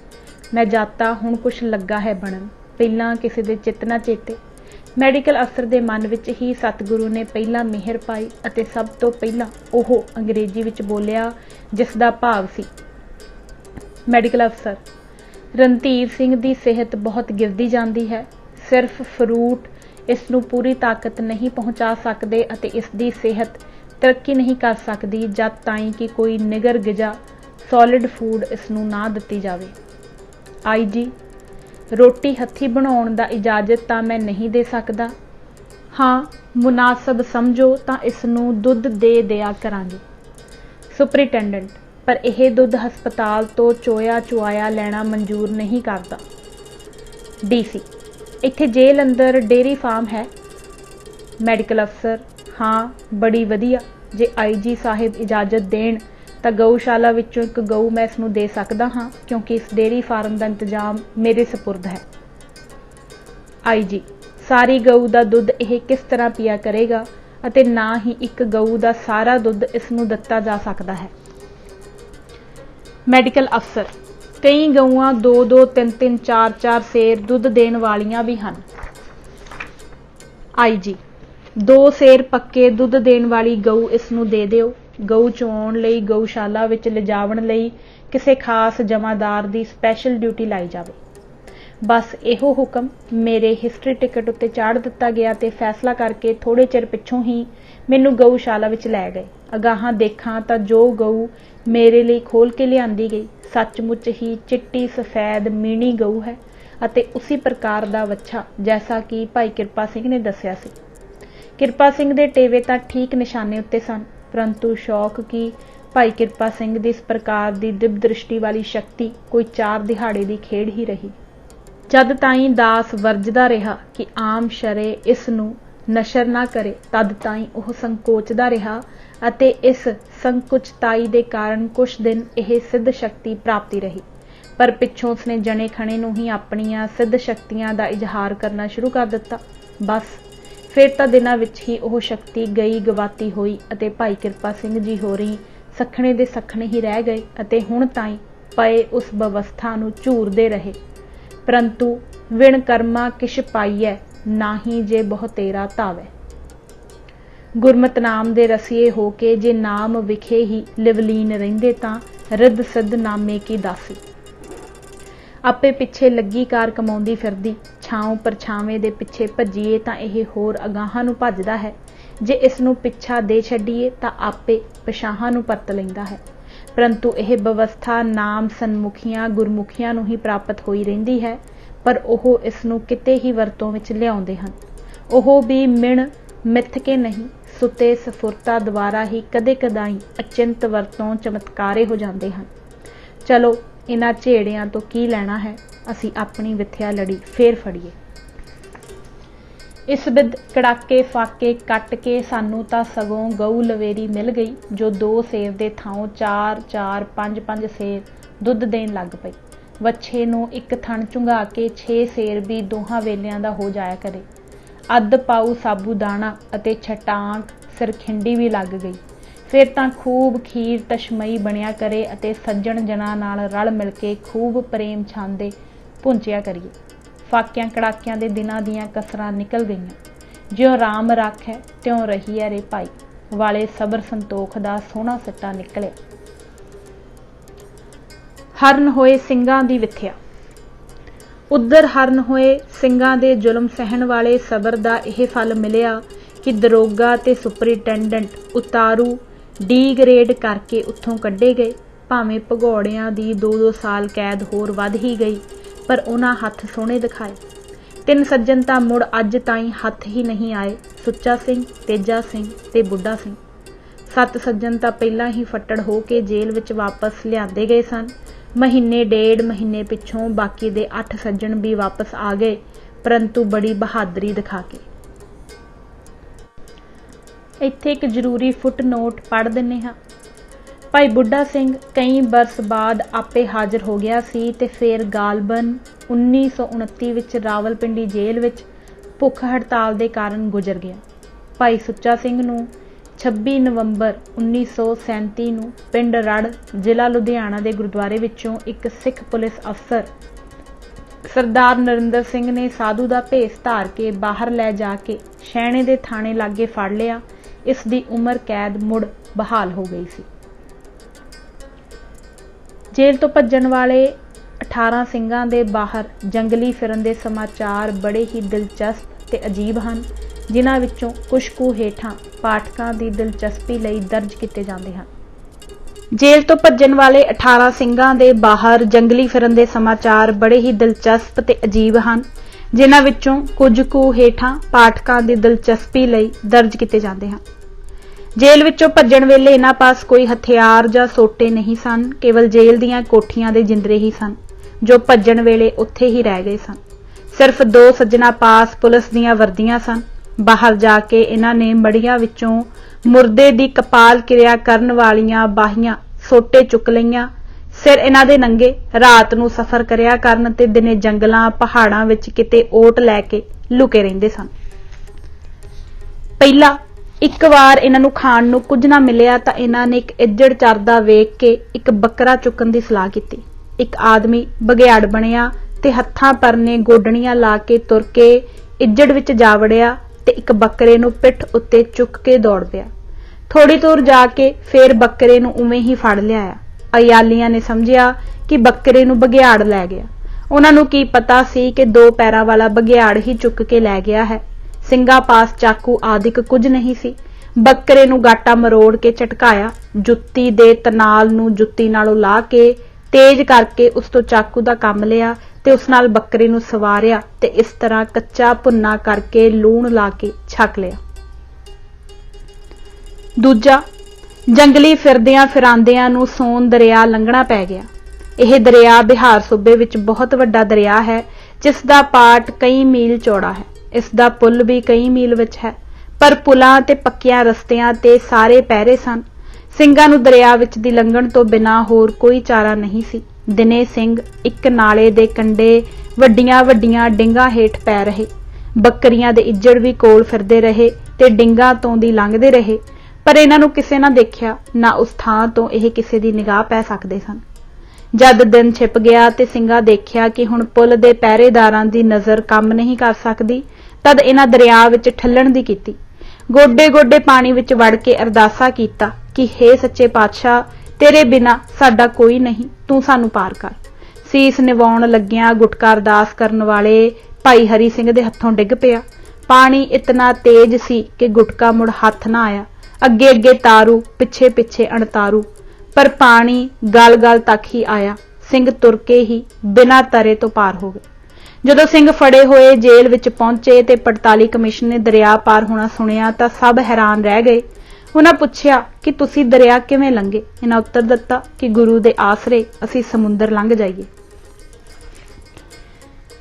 मैं जाता हुण कुछ लगा है बनन, पहिलां किसी दे चित ना चेते। मैडिकल अफसर दे मन विच ही सतगुरु ने पहिलां मेहर पाई अते सब तो पहिलां ओह अंग्रेजी विच बोलिया जिस दा भाव सी, मैडिकल अफसर, रणधीर सिंह दी सेहत बहुत गिरदी जांदी है। सिर्फ फ्रूट इसनूं पूरी ताकत नहीं पहुँचा सकते अते इसदी सेहत तरक्की नहीं कर सकती जद ताईं कि कोई निगर गिजा सॉलिड फूड इसनूं ना दित्ती जावे। IG, रोटी हथी बनाउण दा इजाजत तां मैं नहीं दे सकदा। हाँ, मुनासब समझो तां इसनूं दुध दे दिया करांगे। सुपरिटेंडेंट, पर यह दुध हस्पताल तो चोया चुआया लेना मंजूर नहीं करता। DC, इत्थे जेल अंदर डेयरी फार्म है। मैडिकल अफसर, हाँ बड़ी वधिया, जे IG साहिब इजाजत देण तां गऊशाला विचों एक गऊ मैं इसनूं दे सकदा हाँ, क्योंकि इस डेयरी फार्म का इंतजाम मेरे सपुरद है। IG, सारी गऊ का दुध यह किस तरह पिया करेगा अते ना ही एक गऊ का सारा दुध इसनूं दिता जा सकता है। मैडिकल अफसर, कई गऊआं 2-2 3-3 4-4 सेर दुध देण वालियां भी हन। IG, 2 सेर पक्के दुध देण वाली गऊ इसनूं दे दिओ। गऊ चुआउण लई गऊशाला विच लिजावण लई किसी खास जमादार की स्पैशल ड्यूटी लाई जावे। बस इहो हुक्म मेरे हिस्टरी टिकट उत्ते चाड़ दिता गया ते फैसला करके थोड़े चिर पिछों ही मैनूं गऊशाला विच लै गए। अगाहां देखां तां जो गऊ मेरे लिए खोल के लिआंदी गई सचमुच ही चिट्टी सफेद मीणी गऊ है अते उसी प्रकार का वच्छा जैसा कि भाई किरपा सिंह ने दस्सिया सी। किरपा सिंह दे टेवे तां ठीक निशाने उत्ते सन, परंतु शौक की भाई किरपा सिंह दी इस प्रकार की दिव्य दृष्टि वाली शक्ति कोई 4 दिहाड़े की खेड़ ही रही। जद ताईं दास वरजदा रहा कि आम शरे इस नूं नशर ना करे, तद ताईं ओह संकोचदा रहा अते इस संकुचताई दे कारण कुछ दिन यह सिद्ध शक्ति प्राप्ति रही। पर पिछों उसने जने खणे नूं ही अपनियां सिद्ध शक्तियां दा इजहार करना शुरू कर दिता। बस फिर तां दिनां विच ही ओह शक्ति गई गवाती होई अते भाई किरपा सिंह जी होरी सखणे दे सखणे ही रह गए अते हुण ताईं पए उस व्यवस्था नूं झूरदे रहे। परंतु विण कर्मा किश पाईऐ, नाही जे बहुतेरा धावै। गुरमत नाम दे रसीए हो के जे नाम विखे ही लिवलीन रहिंदे तां रिद्ध सिद्ध नामे की दासी। ਆਪੇ ਪਿੱਛੇ ਲੱਗੀ ਕਾਰ ਕਮਾਉਂਦੀ ਫਿਰਦੀ ਛਾਉਂ ਪਰਛਾਵੇਂ ਦੇ ਪਿੱਛੇ ਭੱਜੀਏ ਤਾਂ ਇਹ ਹੋਰ ਅਗਾਹਾਂ ਨੂੰ ਭੱਜਦਾ ਹੈ, ਜੇ ਇਸ ਨੂੰ ਪਿੱਛਾ ਦੇ ਛੱਡੀਏ ਤਾਂ ਆਪੇ ਪਛਾਹਾਂ ਨੂੰ ਪਰਤ ਲੈਂਦਾ ਹੈ। ਪਰੰਤੂ ਇਹ ਵਿਵਸਥਾ ਨਾਮ ਸਨਮੁਖੀਆਂ ਗੁਰਮੁਖੀਆਂ ਨੂੰ ਹੀ ਪ੍ਰਾਪਤ ਹੋਈ ਰਹਿੰਦੀ ਹੈ, ਪਰ ਉਹ ਇਸ ਨੂੰ ਕਿਤੇ ਹੀ ਵਰਤੋਂ ਵਿੱਚ ਲਿਆਉਂਦੇ ਹਨ। ਉਹ ਵੀ ਮਿਣ ਮਿੱਥ ਕੇ ਨਹੀਂ, ਸੁਤੇ ਸਫੁਰਤਾ ਦੁਆਰਾ ਹੀ ਕਦੇ ਕਦਾਈ ਅਚਿੰਤ ਵਰਤੋਂ ਚਮਤਕਾਰੇ ਹੋ ਜਾਂਦੇ ਹਨ। ਚਲੋ ਇਹਨਾਂ ਝੇੜਿਆਂ ਤੋਂ ਕੀ ਲੈਣਾ ਹੈ, ਅਸੀਂ ਆਪਣੀ ਵਿਥਿਆ ਲੜੀ ਫੇਰ ਫੜੀਏ। ਇਸ ਬਿਦ ਕੜਾਕੇ ਫਾਕੇ ਕੱਟ ਕੇ ਸਾਨੂੰ ਤਾਂ ਸਗੋਂ ਗਊ ਲਵੇਰੀ ਮਿਲ ਗਈ, ਜੋ 2 ਸੇਰ ਦੇ ਥਾਂ 4-4 5-5 ਸੇਰ ਦੁੱਧ ਦੇਣ ਲੱਗ ਪਈ। ਵੱਛੇ ਨੂੰ ਇੱਕ ਥਣ ਝੁੰਗਾ ਕੇ 6 ਸੇਰ ਵੀ ਦੋਹਾਂ ਵੇਲਿਆਂ ਦਾ ਹੋ ਜਾਇਆ ਕਰੇ। ਅੱਧ ਪਾਊ ਸਾਬੂਦਾਣਾ ਅਤੇ ਛਟਾਂਕ ਸਿਰਖਿੰਡੀ ਵੀ ਲੱਗ ਗਈ। ਫਿਰ ਤਾਂ ਖੂਬ ਖੀਰ ਤਸ਼ਮਈ ਬਣਿਆ ਕਰੇ ਅਤੇ ਸੱਜਣ ਜਨਾਂ ਨਾਲ ਰਲ ਮਿਲ ਕੇ ਖੂਬ ਪ੍ਰੇਮ ਛਾਂਦੇ ਭੁੰਚਿਆ ਕਰੀਏ। ਫਾਕਿਆਂ ਕੜਾਕਿਆਂ ਦੇ ਦਿਨਾਂ ਦੀਆਂ ਕਸਰਾਂ ਨਿਕਲ ਗਈਆਂ। ਜਿਉਂ ਰਾਮ ਰਾਖੈ ਤਿਉਂ ਰਹੀਐ ਰੇ ਭਾਈ ਵਾਲੇ ਸਬਰ ਸੰਤੋਖ ਦਾ ਸੋਹਣਾ ਸਿੱਟਾ ਨਿਕਲਿਆ। ਹਰਨ ਹੋਏ ਸਿੰਘਾਂ ਦੀ ਵਿਥਿਆ। ਉੱਧਰ ਹਰਨ ਹੋਏ ਸਿੰਘਾਂ ਦੇ ਜ਼ੁਲਮ ਸਹਿਣ ਵਾਲੇ ਸਬਰ ਦਾ ਇਹ ਫਲ ਮਿਲਿਆ ਕਿ ਦਰੋਗਾ ਤੇ ਸੁਪਰਿੰਟੈਂਡੈਂਟ ਉਤਾਰੂ ਡੀ ਗ੍ਰੇਡ ਕਰਕੇ ਉੱਥੋਂ ਕੱਢੇ ਗਏ। ਭਾਵੇਂ ਭਗੌੜਿਆਂ ਦੀ 2-2 ਸਾਲ ਕੈਦ ਹੋਰ ਵੱਧ ਹੀ ਗਈ, ਪਰ ਉਹਨਾਂ ਹੱਥ ਸੋਹਣੇ ਦਿਖਾਏ। 3 ਸੱਜਣ ਤਾਂ ਮੁੜ ਅੱਜ ਤਾਈਂ ਹੱਥ ਹੀ ਨਹੀਂ ਆਏ, ਸੁੱਚਾ ਸਿੰਘ, ਤੇਜਾ ਸਿੰਘ ਤੇ ਬੁੱਢਾ ਸਿੰਘ। 7 ਸੱਜਣ ਤਾਂ ਪਹਿਲਾਂ ਹੀ ਫੱਟੜ ਹੋ ਕੇ ਜੇਲ੍ਹ ਵਿੱਚ ਵਾਪਸ ਲਿਆਂਦੇ ਗਏ ਸਨ। ਮਹੀਨੇ 1.5 ਮਹੀਨੇ ਪਿੱਛੋਂ ਬਾਕੀ ਦੇ 8 ਸੱਜਣ ਵੀ ਵਾਪਸ ਆ ਗਏ, ਪਰੰਤੂ ਬੜੀ ਬਹਾਦਰੀ ਦਿਖਾ ਕੇ। ਇੱਥੇ ਇੱਕ ਜ਼ਰੂਰੀ ਫੁੱਟਨੋਟ ਪੜ੍ਹ ਦਿੰਦੇ ਹਾਂ। ਭਾਈ ਬੁੱਢਾ ਸਿੰਘ ਕਈ ਬਰਸ ਬਾਅਦ ਆਪੇ ਹਾਜ਼ਰ ਹੋ ਗਿਆ ਸੀ ਤੇ ਫਿਰ ਗਾਲਬਨ 1929 ਵਿੱਚ ਰਾਵਲਪਿੰਡੀ ਜੇਲ੍ਹ ਵਿੱਚ ਭੁੱਖ ਹੜਤਾਲ ਦੇ ਕਾਰਨ ਗੁਜ਼ਰ ਗਿਆ। ਭਾਈ ਸੁੱਚਾ ਸਿੰਘ ਨੂੰ 26 ਨਵੰਬਰ 1937 ਨੂੰ ਪਿੰਡ ਰੜ ਜ਼ਿਲ੍ਹਾ ਲੁਧਿਆਣਾ ਦੇ ਗੁਰਦੁਆਰੇ ਵਿੱਚੋਂ ਇੱਕ ਸਿੱਖ ਪੁਲਿਸ ਅਫਸਰ ਸਰਦਾਰ ਨਰਿੰਦਰ ਸਿੰਘ ਨੇ ਸਾਧੂ ਦਾ ਭੇਸ ਧਾਰ ਕੇ ਬਾਹਰ ਲੈ ਜਾ ਕੇ ਸ਼ੈਣੇ ਦੇ ਥਾਣੇ ਲਾਗੇ ਫੜ ਲਿਆ। ਇਸ ਦੀ ਉਮਰ ਕੈਦ ਮੁੜ ਬਹਾਲ ਹੋ ਗਈ ਸੀ। ਜੇਲ੍ਹ ਤੋਂ ਭੱਜਣ ਵਾਲੇ 18 ਸਿੰਘਾਂ ਦੇ ਬਾਹਰ ਜੰਗਲੀ ਫਿਰਨ ਦੇ ਸਮਾਚਾਰ ਬੜੇ ਹੀ ਦਿਲਚਸਪ ਤੇ ਅਜੀਬ ਹਨ, ਜਿਨ੍ਹਾਂ ਵਿੱਚੋਂ ਕੁਝ ਕੁ ਹੇਠਾਂ ਪਾਠਕਾਂ ਦੀ ਦਿਲਚਸਪੀ ਲਈ ਦਰਜ ਕੀਤੇ ਜਾਂਦੇ ਹਨ। ਜੇਲ੍ਹ ਤੋਂ ਭੱਜਣ ਵਾਲੇ 18 ਸਿੰਘਾਂ ਦੇ ਬਾਹਰ ਜੰਗਲੀ ਫਿਰਨ ਦੇ ਸਮਾਚਾਰ ਬੜੇ ਹੀ ਦਿਲਚਸਪ ਤੇ ਅਜੀਬ ਹਨ, ਜਿਨ੍ਹਾਂ ਵਿੱਚੋਂ ਕੁਝ ਕੁ ਹੇਠਾਂ ਪਾਠਕਾਂ ਦੀ ਦਿਲਚਸਪੀ ਲਈ ਦਰਜ ਕੀਤੇ ਜਾਂਦੇ ਹਨ। ਜੇਲ੍ਹ ਵਿੱਚੋਂ ਭੱਜਣ ਵੇਲੇ ਇਹਨਾਂ ਪਾਸ ਕੋਈ ਹਥਿਆਰ ਜਾਂ ਸੋਟੇ ਨਹੀਂ ਸਨ, ਕੇਵਲ ਜੇਲ੍ਹ ਦੀਆਂ ਕੋਠੀਆਂ ਦੇ ਜਿੰਦਰੇ ਹੀ ਸਨ, ਜੋ ਭੱਜਣ ਵੇਲੇ ਉੱਥੇ ਹੀ ਰਹਿ ਗਏ ਸਨ। ਸਿਰਫ 2 ਸੱਜਣਾ ਪਾਸ ਪੁਲਿਸ ਦੀਆਂ ਵਰਦੀਆਂ ਸਨ। ਬਾਹਰ ਜਾ ਕੇ ਇਹਨਾਂ ਨੇ ਮੜੀਆਂ ਵਿੱਚੋਂ ਮੁਰਦੇ ਦੀ ਕਪਾਲ ਕਿਰਿਆ ਕਰਨ ਵਾਲੀਆਂ ਬਾਹੀਆਂ ਸੋਟੇ ਚੁੱਕ ਲਈਆਂ। ਸਿਰ ਇਹਨਾਂ ਦੇ ਨੰਗੇ ਰਾਤ ਨੂੰ ਸਫ਼ਰ ਕਰਿਆ ਕਰਨ ਤੇ ਦਿਨੇ ਜੰਗਲਾਂ ਪਹਾੜਾਂ ਵਿੱਚ ਕਿਤੇ ਓਟ ਲੈ ਕੇ ਲੁਕੇ ਰਹਿੰਦੇ ਸਨ। ਪਹਿਲਾਂ ਇੱਕ ਵਾਰ ਇਹਨਾਂ ਨੂੰ ਖਾਣ ਨੂੰ ਕੁਝ ਨਾ ਮਿਲਿਆ ਤਾਂ ਇਹਨਾਂ ਨੇ ਇੱਕ ਇੱਜੜ ਚਰਦਾ ਵੇਖ ਕੇ ਇੱਕ ਬੱਕਰਾ ਚੁੱਕਣ ਦੀ ਸਲਾਹ ਕੀਤੀ। ਇੱਕ ਆਦਮੀ ਬਘਿਆੜ ਬਣਿਆ ਤੇ ਹੱਥਾਂ ਪਰਨੇ ਗੋਡਣੀਆਂ ਲਾ ਕੇ ਤੁਰ ਕੇ ਇੱਜੜ ਵਿੱਚ ਜਾ ਵੜਿਆ ਤੇ ਇੱਕ ਬੱਕਰੇ ਨੂੰ ਪਿੱਠ ਉੱਤੇ ਚੁੱਕ ਕੇ ਦੌੜ ਪਿਆ। ਥੋੜੀ ਦੂਰ ਜਾ ਕੇ ਫੇਰ ਬੱਕਰੇ ਨੂੰ ਉਵੇਂ ਹੀ ਫੜ ਲਿਆਇਆ। ਅਯਾਲੀਆਂ ਨੇ ਸਮਝਿਆ ਕਿ ਬੱਕਰੇ ਨੂੰ ਬਘਿਆੜ ਲੈ ਗਿਆ। ਉਹਨਾਂ ਨੂੰ ਕੀ ਪਤਾ ਸੀ ਕਿ 2 ਪੈਰਾਂ ਵਾਲਾ ਬਘਿਆੜ ਹੀ ਚੁੱਕ ਕੇ ਲੈ ਗਿਆ ਹੈ। ਸਿੰਘਾਂ ਪਾਸ ਚਾਕੂ ਆਦਿਕ ਕੁਝ ਨਹੀਂ ਸੀ। ਬੱਕਰੇ ਨੂੰ ਗਾਟਾ ਮਰੋੜ ਕੇ ਝਟਕਾਇਆ, ਜੁੱਤੀ ਦੇ ਤਨਾਲ ਨੂੰ ਜੁੱਤੀ ਨਾਲੋਂ ਲਾ ਕੇ ਤੇਜ਼ ਕਰਕੇ ਉਸ ਤੋਂ ਚਾਕੂ ਦਾ ਕੰਮ ਲਿਆ ਤੇ ਉਸ ਨਾਲ ਬੱਕਰੇ ਨੂੰ ਸਵਾਰਿਆ ਤੇ ਇਸ ਤਰ੍ਹਾਂ ਕੱਚਾ ਭੁੰਨਾ ਕਰਕੇ ਲੂਣ ਲਾ ਕੇ ਛਕ ਲਿਆ। ਦੂਜਾ, ਜੰਗਲੀ ਫਿਰਦਿਆਂ ਫਿਰਾਂਦਿਆਂ ਨੂੰ ਸੋਨ ਦਰਿਆ ਲੰਘਣਾ ਪੈ ਗਿਆ। ਇਹ ਦਰਿਆ ਬਿਹਾਰ ਸੂਬੇ ਵਿੱਚ ਬਹੁਤ ਵੱਡਾ ਦਰਿਆ ਹੈ, ਜਿਸ ਦਾ ਪਾਟ ਕਈ ਮੀਲ ਚੌੜਾ ਹੈ। ਇਸ ਦਾ ਪੁਲ ਵੀ ਕਈ ਮੀਲ ਵਿੱਚ ਹੈ, ਪਰ ਪੁਲਾਂ ਤੇ ਪੱਕਿਆਂ ਰਸਤਿਆਂ ਤੇ ਸਾਰੇ ਪਹਿਰੇ ਸਨ। ਸਿੰਘਾਂ ਨੂੰ ਦਰਿਆ ਵਿੱਚ ਦੀ ਲੰਘਣ ਤੋਂ ਬਿਨਾਂ ਹੋਰ ਕੋਈ ਚਾਰਾ ਨਹੀਂ ਸੀ। ਦਿਨੇ ਸਿੰਘ ਇੱਕ ਨਾਲੇ ਦੇ ਕੰਢੇ ਵੱਡੀਆਂ ਵੱਡੀਆਂ ਡਿੰਗਾਂ ਹੇਠ ਪੈ ਰਹੇ। ਬੱਕਰੀਆਂ ਦੇ ਇੱਜੜ ਵੀ ਕੋਲ ਫਿਰਦੇ ਰਹੇ ਤੇ ਡਿੰਗਾਂ ਤੋਂ ਦੀ ਲੰਘਦੇ ਰਹੇ, ਪਰ ਇਹਨਾਂ ਨੂੰ ਕਿਸੇ ਨਾ ਦੇਖਿਆ, ਨਾ ਉਸ ਥਾਂ ਤੋਂ ਇਹ ਕਿਸੇ ਦੀ ਨਿਗਾਹ ਪੈ ਸਕਦੇ ਸਨ। ਜਦ ਦਿਨ ਛਿਪ ਗਿਆ ਤੇ ਸਿੰਘਾਂ ਦੇਖਿਆ ਕਿ ਹੁਣ ਪੁਲ ਦੇ ਪਹਿਰੇਦਾਰਾਂ ਦੀ ਨਜ਼ਰ ਕੰਮ ਨਹੀਂ ਕਰ ਸਕਦੀ, ਤਦ ਇਹਨਾਂ ਦਰਿਆ ਵਿੱਚ ਠੱਲਣ ਦੀ ਕੀਤੀ। ਗੋਡੇ ਗੋਡੇ ਪਾਣੀ ਵਿੱਚ ਵੜ ਕੇ ਅਰਦਾਸਾ ਕੀਤਾ ਕਿ ਹੇ ਸੱਚੇ ਪਾਤਸ਼ਾਹ, ਤੇਰੇ ਬਿਨਾਂ ਸਾਡਾ ਕੋਈ ਨਹੀਂ, ਤੂੰ ਸਾਨੂੰ ਪਾਰ ਕਰ। ਸੀਸ ਨਿਵਾਉਣ ਲੱਗਿਆਂ ਗੁਟਕਾ ਅਰਦਾਸ ਕਰਨ वाले भाई हरी सिंह दे हत्थों डिग पिया। पानी इतना तेज सी कि गुटका मुड़ हथ ना आया। अगे अगे तारू, पिछे पिछे अणतारू, पर पानी गल गल तक ही आया। सिंह तुर के ही बिना तरे तो पार हो गए। जदों सिंह फड़े होए जेल विच पहुंचे ते पड़ताली कमिशन ने दरिया पार होना सुनिया तां सब हैरान रह गए। उन्हां पुछया कि तुसीं दरिया किवें लंघे? इन्हां उत्तर दिता कि गुरु दे आसरे असीं समुंदर लंघ जाइए।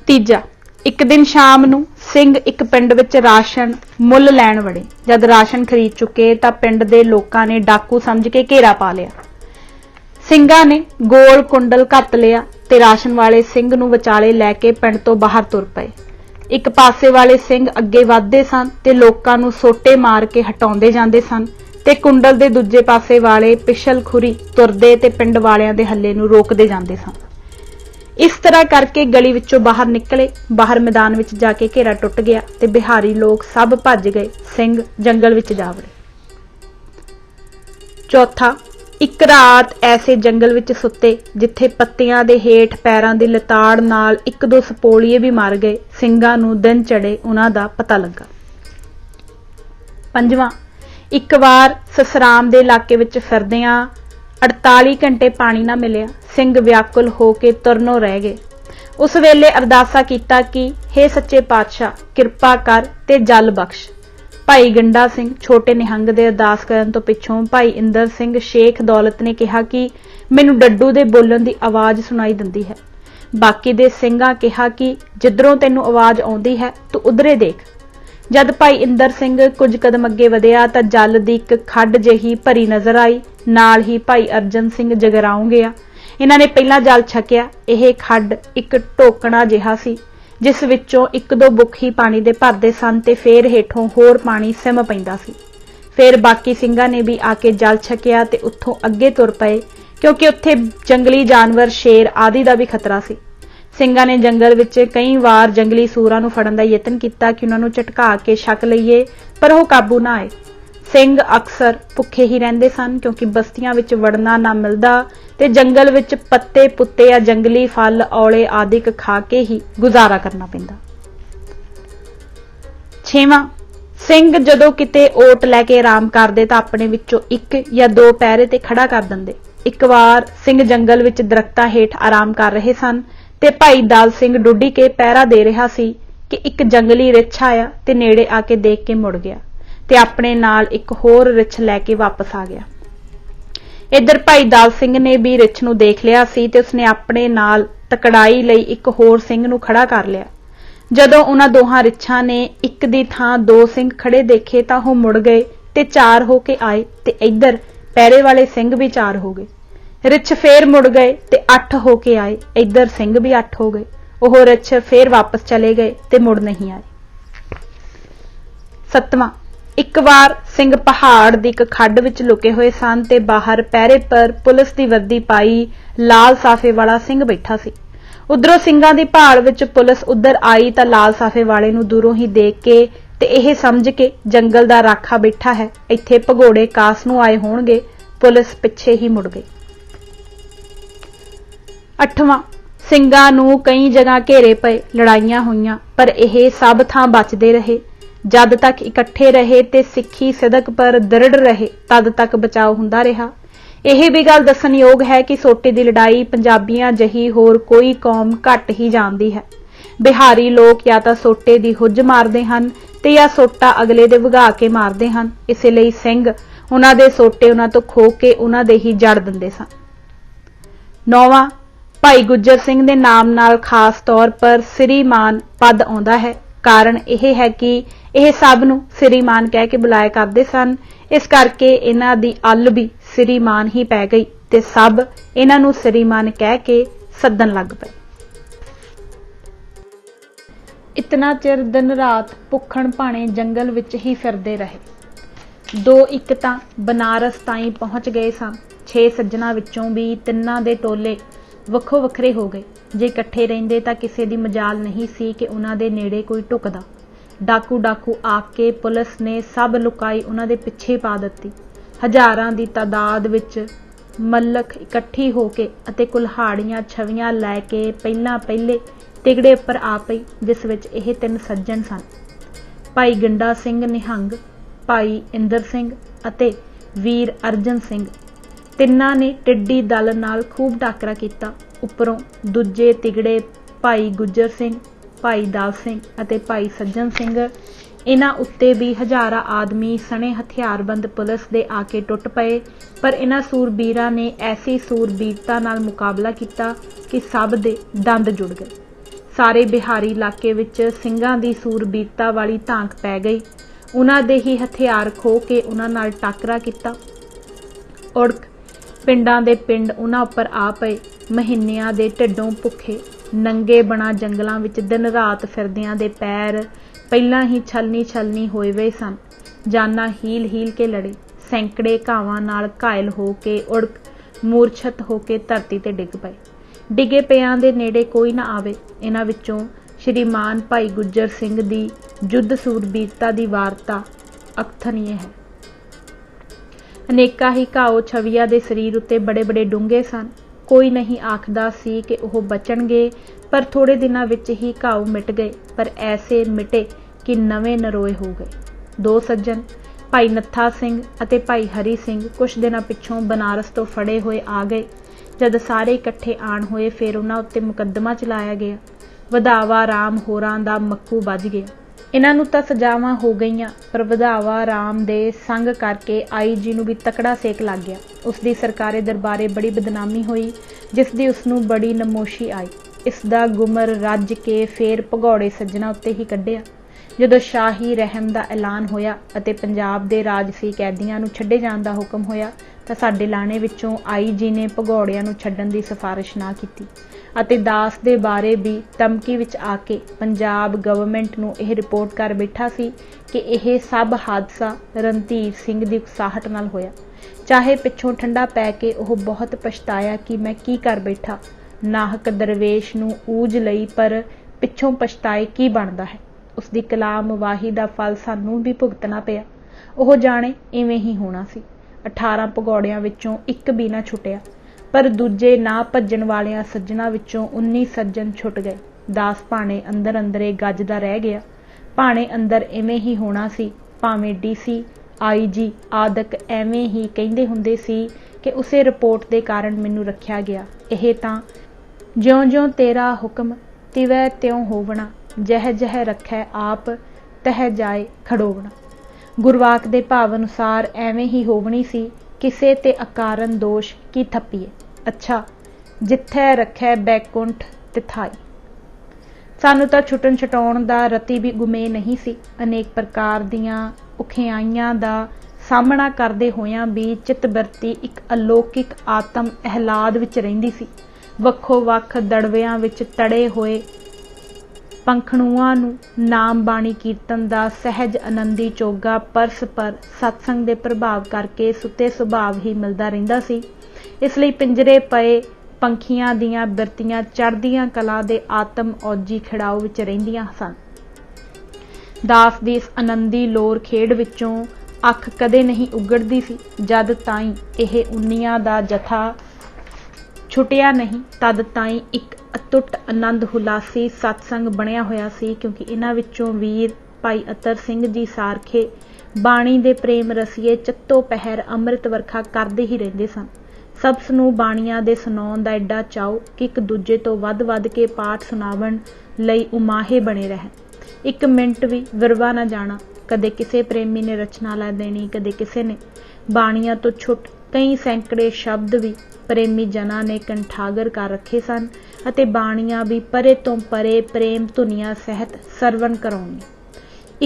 तीजा, एक दिन शाम नूं सिंह एक पिंड विच राशन मुल लैण वड़े। जद राशन खरीद चुके तां पिंड दे लोकां ने डाकू समझ के घेरा पा लिया। ਸਿੰਘਾਂ ने गोल कुंडल घत लिया ते राशन वाले सिंह नूं विचाले लैके पिंड तो बाहर तुर पए। एक पासे वाले सिंह अगे वधदे सन ते लोकां नूं सोटे मार के हटाउंदे जांदे सन ते कुंडल दे दूजे पासे वाले पिछल खुरी तुरदे ते पिंड वालियां दे हल्ले नूं रोकदे जांदे सन। इस तरह करके गली विचों बाहर निकले। बाहर मैदान विच जाके घेरा टुट गया ते बिहारी लोग सब भज गए। सिंह जंगल विच जा वड़े। चौथा, एक रात ऐसे जंगल विच सुते जिथे पत्तियां दे हेठ पैरां दी लताड़ नाल एक दो सपोलीए भी मर गए। ਸਿੰਘਾਂ नूं दिन चढ़े उन्हां दा पता लगा। पंजवां, एक बार ससराम दे इलाके विच फिरदियां 48 घंटे पानी ना मिलिया। ਸਿੰਘ व्याकुल हो के तुरनों रह गए। उस वेले अरदासा कीता कि हे सच्चे पातशाह किरपा कर ते जल बख्श। भाई गंडा सिंह छोटे निहंग दे अरदास करन तो पिछों भाई इंदर सिंह शेख दौलत ने कहा कि मैनू डड्डू दे बोलण दी आवाज़ सुनाई दिंदी है। बाकी दे ਸਿੰਘਾਂ कहा कि जिधरों तैनू आवाज़ आउंदी है तू उधरे देख। जद भाई इंदर सिंह कुछ कदम अगे वधिया तां जल दी एक खड्ड जही भरी नज़र आई। नाल ही भाई अर्जन सिंह जगराऊं गया। इन्हां ने पहला जल छकिया। यह खड्ड एक ढोकणा जिहा सी जिस विचों एक दो बुख ही पानी दे भरदे सन ते फेर हेठों होर पानी सिम पैंदा सी। फिर बाकी ਸਿੰਘਾਂ ने भी आके जल छकिया ते उत्थों अगे तुर पए क्योंकि उत्थे जंगली जानवर शेर आदि का भी खतरा सी। ਸਿੰਘਾਂ ने जंगल विच कई वार जंगली सूरां नूं फड़न दा यतन कीता कि उन्हां नूं झटका के छक लईए पर वो काबू ना आए। ਸਿੰਘ अक्सर भुखे ही रहिंदे सन क्योंकि बस्तियां विच वड़ना ना मिलदा ते जंगल विच पत्ते पुत्ते या जंगली फल औले आदिक खा के ही गुजारा करना पैंदा। छेवां, ਸਿੰਘ जदों किते ओट लैके आराम करदे तां अपने विचों एक या दो पैरे ते खड़ा कर दिंदे। एक बार ਸਿੰਘ जंगल विच दरख्तां हेठ आराम कर रहे सन ते भाई दाल ਸਿੰਘ डुड्डी के पहरा दे रहा सी कि एक जंगली रिछ आया ते नेड़े आके देख के मुड़ गया ते अपने नाल एक होर रिछ लैके वापस आ गया। इधर भाई दाल ਸਿੰਘ ने भी रिछ नूं देख लिया सी ते उसने अपने नाल तकड़ाई लई एक होर ਸਿੰਘ नूं खड़ा कर लिया। जदों उन्हां दोहां रिछां ने एक दी थां दो ਸਿੰਘ खड़े देखे तां ओह मुड़ गए ते चार हो के आए ते इधर पैरे वाले ਸਿੰਘ भी चार हो गए। रिछ फेर मुड़ गए ते 8 हो के आए। इधर ਸਿੰਘ भी 8 हो गए। ओह रिछ फेर वापस चले गए ते मुड़ नहीं आए। सतवां, एक बार ਸਿੰਘ पहाड़ दी एक खड्ड विच लुके हुए सन ते बाहर पैरे पर पुलिस दी वर्दी पाई लाल साफे वाला ਸਿੰਘ बैठा सी। उधरों ਸਿੰਘਾਂ दी भाल विच पुलिस उधर आई तां लाल साफे वाले नूं दूरों ही देख के ते यह समझ के जंगल दा राखा बैठा है, इत्थे भगोड़े कास नूं आए होणगे। पुलिस पिछे ही मुड़ गई। 8वां, ਸਿੰਘਾਂ नूं कई जगह घेरे पए, लड़ाइयां होईयां पर यह सब थां बचदे रहे। जद तक इकट्ठे रहे ते सिੱਖੀ सिदक पर दृढ़ रहे तद तक बचाव हुंदा रहा। यह भी गल दस्सणयोग है कि सोटे की लड़ाई पंजाबियां जही होर कोई कौम घट ही जानती है। बिहारी लोग या तो सोटे की हुज मारते हैं ते या सोटा अगले दे वगा के मारते हैं। इसलिए ਸਿੰਘ उन्हां दे सोटे उन्हां तो खो के उन्हां दे ही जड़ दिंदे सन। 9वां, भाई गुज्जर ਸਿੰਘ दे नाम नाल खास तौर पर श्रीमान पद आउंदा है। कारण यह है कि यह सब नूं श्रीमान कह के बुलाया करते सन। इस करके इन्हां दी अल भी श्रीमान ही पै गई ते सब इन्हां नूं श्रीमान कह के सदन लग पए। इतना चिर दिन रात भुखण भाणे जंगल विच ही फिरदे रहे। दो एक तां बनारस ताईं पहुंच गए सन। 6 सज्जणां विचों भी तिन्नां दे टोले ਵੱਖੋ ਵੱਖਰੇ हो गए। जे इकट्ठे रहिंदे तां किसी दी मजाल नहीं सी कि उन्हां दे नेड़े कोई टुकदा। डाकू डाकू आके पुलिस ने सब लुकाई उन्हां दे पिछे पा दित्ती। हज़ारां दी तादाद विच ਮੱਲਖ ਇਕੱਠੀ ਹੋ ਕੇ ਅਤੇ ਕੁਲਹਾੜੀਆਂ ਛਵੀਆਂ ਲੈ ਕੇ ਪਹਿਲੇ ਤਿਗੜੇ ਉੱਪਰ ਆ ਪਈ, ਜਿਸ ਵਿੱਚ ਇਹ 3 ਸੱਜਣ ਸਨ। ਭਾਈ ਗੰਡਾ ਸਿੰਘ ਨਿਹੰਗ, ਭਾਈ ਇੰਦਰ ਸਿੰਘ ਅਤੇ ਵੀਰ ਅਰਜਨ ਸਿੰਘ। ਤਿੰਨਾਂ ਨੇ ਟਿੱਡੀ ਦਲ ਨਾਲ ਖੂਬ ਟਾਕਰਾ ਕੀਤਾ। ਉੱਪਰੋਂ ਦੂਜੇ ਤਿਗੜੇ ਭਾਈ ਗੁੱਜਰ ਸਿੰਘ, ਭਾਈ ਦਾਸ ਸਿੰਘ ਅਤੇ ਭਾਈ ਸੱਜਣ ਸਿੰਘ, ਇਹਨਾਂ ਉੱਤੇ ਵੀ ਹਜ਼ਾਰਾਂ ਆਦਮੀ ਸਣੇ ਹਥਿਆਰਬੰਦ ਪੁਲਿਸ ਦੇ ਆ ਕੇ ਟੁੱਟ ਪਏ। ਪਰ ਇਹਨਾਂ ਸੂਰਬੀਰਾਂ ਨੇ ਐਸੀ ਸੂਰਬੀਰਤਾ ਨਾਲ ਮੁਕਾਬਲਾ ਕੀਤਾ ਕਿ ਸਭ ਦੇ ਦੰਦ ਜੁੜ ਗਏ। ਸਾਰੇ ਬਿਹਾਰੀ ਇਲਾਕੇ ਵਿੱਚ ਸਿੰਘਾਂ ਦੀ ਸੂਰਬੀਰਤਾ ਵਾਲੀ ਧਾਂਕ ਪੈ ਗਈ। ਉਹਨਾਂ ਦੇ ਹੀ ਹਥਿਆਰ ਖੋਹ ਕੇ ਉਹਨਾਂ ਨਾਲ ਟਾਕਰਾ ਕੀਤਾ। ਉੜਕ ਪਿੰਡਾਂ ਦੇ ਪਿੰਡ ਉਹਨਾਂ ਉੱਪਰ ਆ ਪਏ। ਮਹੀਨਿਆਂ ਦੇ ਢਿੱਡੋਂ ਭੁੱਖੇ ਨੰਗੇ ਬਣਾ ਜੰਗਲਾਂ ਵਿੱਚ ਦਿਨ ਰਾਤ ਫਿਰਦਿਆਂ ਦੇ ਪੈਰ ਪਹਿਲਾਂ ਹੀ ਛਲਨੀ ਹੋਏ ਵੇ ਸਨ। ਜਾਨਾਂ ਹੀਲ ਕੇ ਲੜੇ। ਸੈਂਕੜੇ ਘਾਵਾਂ ਨਾਲ ਘਾਇਲ ਹੋ ਕੇ ਉੜਕ ਮੂਰਛਤ ਹੋ ਕੇ ਧਰਤੀ ਤੇ ਡਿੱਗ ਪਏ। ਡਿੱਗੇ ਪਿਆਂ ਦੇ ਨੇੜੇ ਕੋਈ ਨਾ ਆਵੇ। ਇਹਨਾਂ ਵਿੱਚੋਂ ਸ਼੍ਰੀਮਾਨ ਭਾਈ ਗੁੱਜਰ ਸਿੰਘ ਦੀ ਯੁੱਧ ਸੂਰਬੀਰਤਾ ਦੀ ਵਾਰਤਾ ਅਕਥਨੀਏ ਹੈ। ਅਨੇਕਾਂ ਹੀ ਘਾਓ ਛਵੀਆਂ ਦੇ ਸਰੀਰ ਉੱਤੇ ਬੜੇ ਡੂੰਘੇ ਸਨ। ਕੋਈ ਨਹੀਂ ਆਖਦਾ ਸੀ ਕਿ ਉਹ ਬਚਣਗੇ, ਪਰ ਥੋੜੇ ਦਿਨਾਂ ਵਿੱਚ ਹੀ ਘਾਓ ਮਿਟ ਗਏ, ਪਰ ਐਸੇ ਮਿਟੇ ਕਿ ਨਵੇਂ ਨਰੋਏ ਹੋ ਗਏ। 2 ਸੱਜਣ ਭਾਈ ਨੱਥਾ ਸਿੰਘ ਅਤੇ ਭਾਈ ਹਰੀ ਸਿੰਘ ਕੁਛ ਦਿਨਾਂ ਪਿੱਛੋਂ ਬਨਾਰਸ ਤੋਂ ਫੜੇ ਹੋਏ ਆ ਗਏ। ਜਦ ਸਾਰੇ ਇਕੱਠੇ ਆਣ ਹੋਏ, ਫਿਰ ਉਹਨਾਂ ਉੱਤੇ ਮੁਕੱਦਮਾ ਚਲਾਇਆ ਗਿਆ। ਵਧਾਵਾ ਰਾਮ ਹੋਰਾਂ ਦਾ ਮੱਕੂ ਵੱਜ ਗਿਆ। ਇਹਨਾਂ ਨੂੰ ਤਾਂ ਸਜ਼ਾਵਾਂ ਹੋ ਗਈਆਂ, ਪਰ ਵਧਾਵਾ ਰਾਮ ਦੇ ਸੰਗ ਕਰਕੇ IG ਨੂੰ ਵੀ ਤਕੜਾ ਸੇਕ ਲੱਗ ਗਿਆ। ਉਸਦੀ ਸਰਕਾਰੀ ਦਰਬਾਰੇ ਬੜੀ ਬਦਨਾਮੀ ਹੋਈ, ਜਿਸ ਦੀ ਉਸਨੂੰ ਬੜੀ ਨਮੋਸ਼ੀ ਆਈ। ਇਸ ਦਾ ਗੁਮਰ ਰੱਜ ਕੇ ਫੇਰ ਭਗੌੜੇ ਸੱਜਣਾ ਉੱਤੇ ਹੀ ਕੱਢਿਆ। ਜਦੋਂ ਸ਼ਾਹੀ ਰਹਿਮ ਦਾ ਐਲਾਨ ਹੋਇਆ ਅਤੇ ਪੰਜਾਬ ਦੇ ਰਾਜਸੀ ਕੈਦੀਆਂ ਨੂੰ ਛੱਡੇ ਜਾਣ ਦਾ ਹੁਕਮ ਹੋਇਆ, ਤਾਂ ਸਾਡੇ ਲਾਣੇ ਵਿੱਚੋਂ IG ਨੇ ਭਗੌੜਿਆਂ ਨੂੰ ਛੱਡਣ ਦੀ ਸਿਫਾਰਿਸ਼ ਨਾ ਕੀਤੀ ਅਤੇ ਦਾਸ ਦੇ ਬਾਰੇ ਵੀ ਧਮਕੀ ਵਿੱਚ ਆ ਕੇ ਪੰਜਾਬ ਗਵਰਨਮੈਂਟ ਨੂੰ ਇਹ ਰਿਪੋਰਟ ਕਰ ਬੈਠਾ ਸੀ ਕਿ ਇਹ ਸਭ ਹਾਦਸਾ ਰਣਧੀਰ ਸਿੰਘ ਦੀ ਉਕਸਾਹਟ ਨਾਲ ਹੋਇਆ। ਚਾਹੇ ਪਿੱਛੋਂ ਠੰਡਾ ਪੈ ਕੇ ਉਹ ਬਹੁਤ ਪਛਤਾਇਆ ਕਿ ਮੈਂ ਕੀ ਕਰ ਬੈਠਾ। ਨਾਹਕ ਦਰਵੇਸ਼ ਨੂੰ ਊਜ ਲਈ, ਪਰ ਪਿੱਛੋਂ ਪਛਤਾਏ ਕੀ ਬਣਦਾ ਹੈ। ਉਸਦੀ ਕਲਾਮਵਾਹੀ ਦਾ ਫਲ ਸਾਨੂੰ ਵੀ ਭੁਗਤਣਾ ਪਿਆ। ਉਹ ਜਾਣੇ ਇਵੇਂ ਹੀ ਹੋਣਾ ਸੀ। 18 ਭਗੌੜਿਆਂ ਵਿੱਚੋਂ ਇੱਕ ਵੀ ਨਾ ਛੁੱਟਿਆ, ਪਰ ਦੂਜੇ ਨਾ ਭੱਜਣ ਵਾਲਿਆਂ ਸੱਜਣਾ ਵਿੱਚੋਂ 19 ਸੱਜਣ ਛੁੱਟ ਗਏ। ਦਾਸ ਭਾਣੇ ਅੰਦਰੇ ਗੱਜਦਾ ਰਹਿ ਗਿਆ। ਭਾਣੇ ਅੰਦਰ ਇਵੇਂ ਹੀ ਹੋਣਾ ਸੀ। ਭਾਵੇਂ DC IG ਆਦਿਕ ਐਵੇਂ ਹੀ ਕਹਿੰਦੇ ਹੁੰਦੇ ਸੀ ਕਿ ਉਸੇ ਰਿਪੋਰਟ ਦੇ ਕਾਰਨ ਮੈਨੂੰ ਰੱਖਿਆ ਗਿਆ। ਇਹ ਤਾਂ ਜਿਉਂ ਤੇਰਾ ਹੁਕਮ ਤਿਵੈ ਤਿਉਂ ਹੋਵਣਾ, ਜਹ ਰੱਖੈ ਆਪ ਤਹ ਜਾਏ ਖੜੋਵਣਾ। ਗੁਰਵਾਕ ਦੇ ਭਾਵ ਅਨੁਸਾਰ ਐਵੇਂ ਹੀ ਹੋਵਣੀ ਸੀ। ਕਿਸੇ ਤੇ ਅਕਾਰਨ ਦੋਸ਼ ਕੀ ਥੱਪੀਏ। ਅੱਛਾ, ਜਿੱਥੈ ਰੱਖੈ ਬੈਕੁੰਠ ਤਿਥਾਈ। ਸਾਨੂੰ ਤਾਂ ਛੁੱਟਣ ਛਟਾਉਣ ਦਾ ਰਤੀ ਵੀ ਗੁਮੇ ਨਹੀਂ ਸੀ। ਅਨੇਕ ਪ੍ਰਕਾਰ ਦੀਆਂ ਔਖਿਆਈਆਂ ਦਾ ਸਾਹਮਣਾ ਕਰਦੇ ਹੋਇਆਂ ਵੀ ਚਿੱਤਬਰਤੀ ਇੱਕ ਅਲੌਕਿਕ ਆਤਮ ਅਹਿਲਾਦ ਵਿੱਚ ਰਹਿੰਦੀ ਸੀ। ਵੱਖੋ ਵੱਖ ਦੜਵਿਆਂ ਵਿੱਚ ਤੜੇ ਹੋਏ ਪੰਖਣੂਆਂ ਨੂੰ ਨਾਮ ਬਾਣੀ ਕੀਰਤਨ ਦਾ ਸਹਿਜ ਆਨੰਦੀ ਚੋਗਾ ਪਰਸ ਪਰ ਸਤਸੰਗ ਦੇ ਪ੍ਰਭਾਵ ਕਰਕੇ ਸੁੱਤੇ ਸੁਭਾਵ ਹੀ ਮਿਲਦਾ ਰਹਿੰਦਾ ਸੀ। ਇਸ ਲਈ ਪਿੰਜਰੇ ਪਏ ਪੰਖੀਆਂ ਦੀਆਂ ਬਿਰਤੀਆਂ ਚੜ੍ਹਦੀਆਂ ਕਲਾ ਦੇ ਆਤਮ ਔਜੀ ਖਿੜਾਓ ਵਿੱਚ ਰਹਿੰਦੀਆਂ ਸਨ। ਦਾਸ ਦੀ ਇਸ ਆਨੰਦੀ ਲੋਰ ਖੇਡ ਵਿੱਚੋਂ ਅੱਖ ਕਦੇ ਨਹੀਂ ਉਗੜਦੀ ਸੀ। ਜਦ ਤਾਈਂ ਇਹ ਉਨੀਆਂ ਦਾ ਜਥਾ ਛੁੱਟਿਆ ਨਹੀਂ, ਤਦ ਤਾਈਂ ਇੱਕ ਅਤੁੱਟ ਆਨੰਦ ਹੁਲਾਸੀ ਸਤਸੰਗ ਬਣਿਆ ਹੋਇਆ ਸੀ, ਕਿਉਂਕਿ ਇਹਨਾਂ ਵਿੱਚੋਂ ਵੀਰ ਭਾਈ ਅਤਰ ਸਿੰਘ ਜੀ ਸਾਰਖੇ ਬਾਣੀ ਦੇ ਪ੍ਰੇਮ ਰਸੀਏ ਚੱਤੋ ਪਹਿਰ ਅੰਮ੍ਰਿਤ ਵਰਖਾ ਕਰਦੇ ਹੀ ਰਹਿੰਦੇ ਸਨ। ਸਬਸ ਨੂੰ ਬਾਣੀਆਂ ਦੇ ਸੁਣਾਉਣ ਦਾ ਐਡਾ ਚਾਉ ਕਿ ਇੱਕ ਦੂਜੇ ਤੋਂ ਵੱਧ ਕੇ ਪਾਠ ਸੁਣਾਵਣ ਲਈ ਉਮਾਹੇ ਬਣੇ ਰਹਿਣ। ਇੱਕ ਮਿੰਟ ਵੀ ਵਿਰਵਾ ਨਾ ਜਾਣਾ। ਕਦੇ ਕਿਸੇ ਪ੍ਰੇਮੀ ਨੇ ਰਚਨਾ ਲੈ ਦੇਣੀ, ਕਦੇ ਕਿਸੇ ਨੇ। ਬਾਣੀਆਂ ਤੋਂ ਛੁੱਟ ਕਈ ਸੈਂਕੜੇ ਸ਼ਬਦ ਵੀ ਪ੍ਰੇਮੀ ਜਨਾਂ ਨੇ ਕੰਠਾਗਰ ਕਰ ਰੱਖੇ ਸਨ ਅਤੇ ਬਾਣੀਆਂ ਵੀ ਪਰੇ ਤੋਂ ਪਰੇ ਪ੍ਰੇਮ ਧੁਨੀਆਂ ਸਹਿਤ ਸਰਵਣ ਕਰਾਉਣੀਆਂ।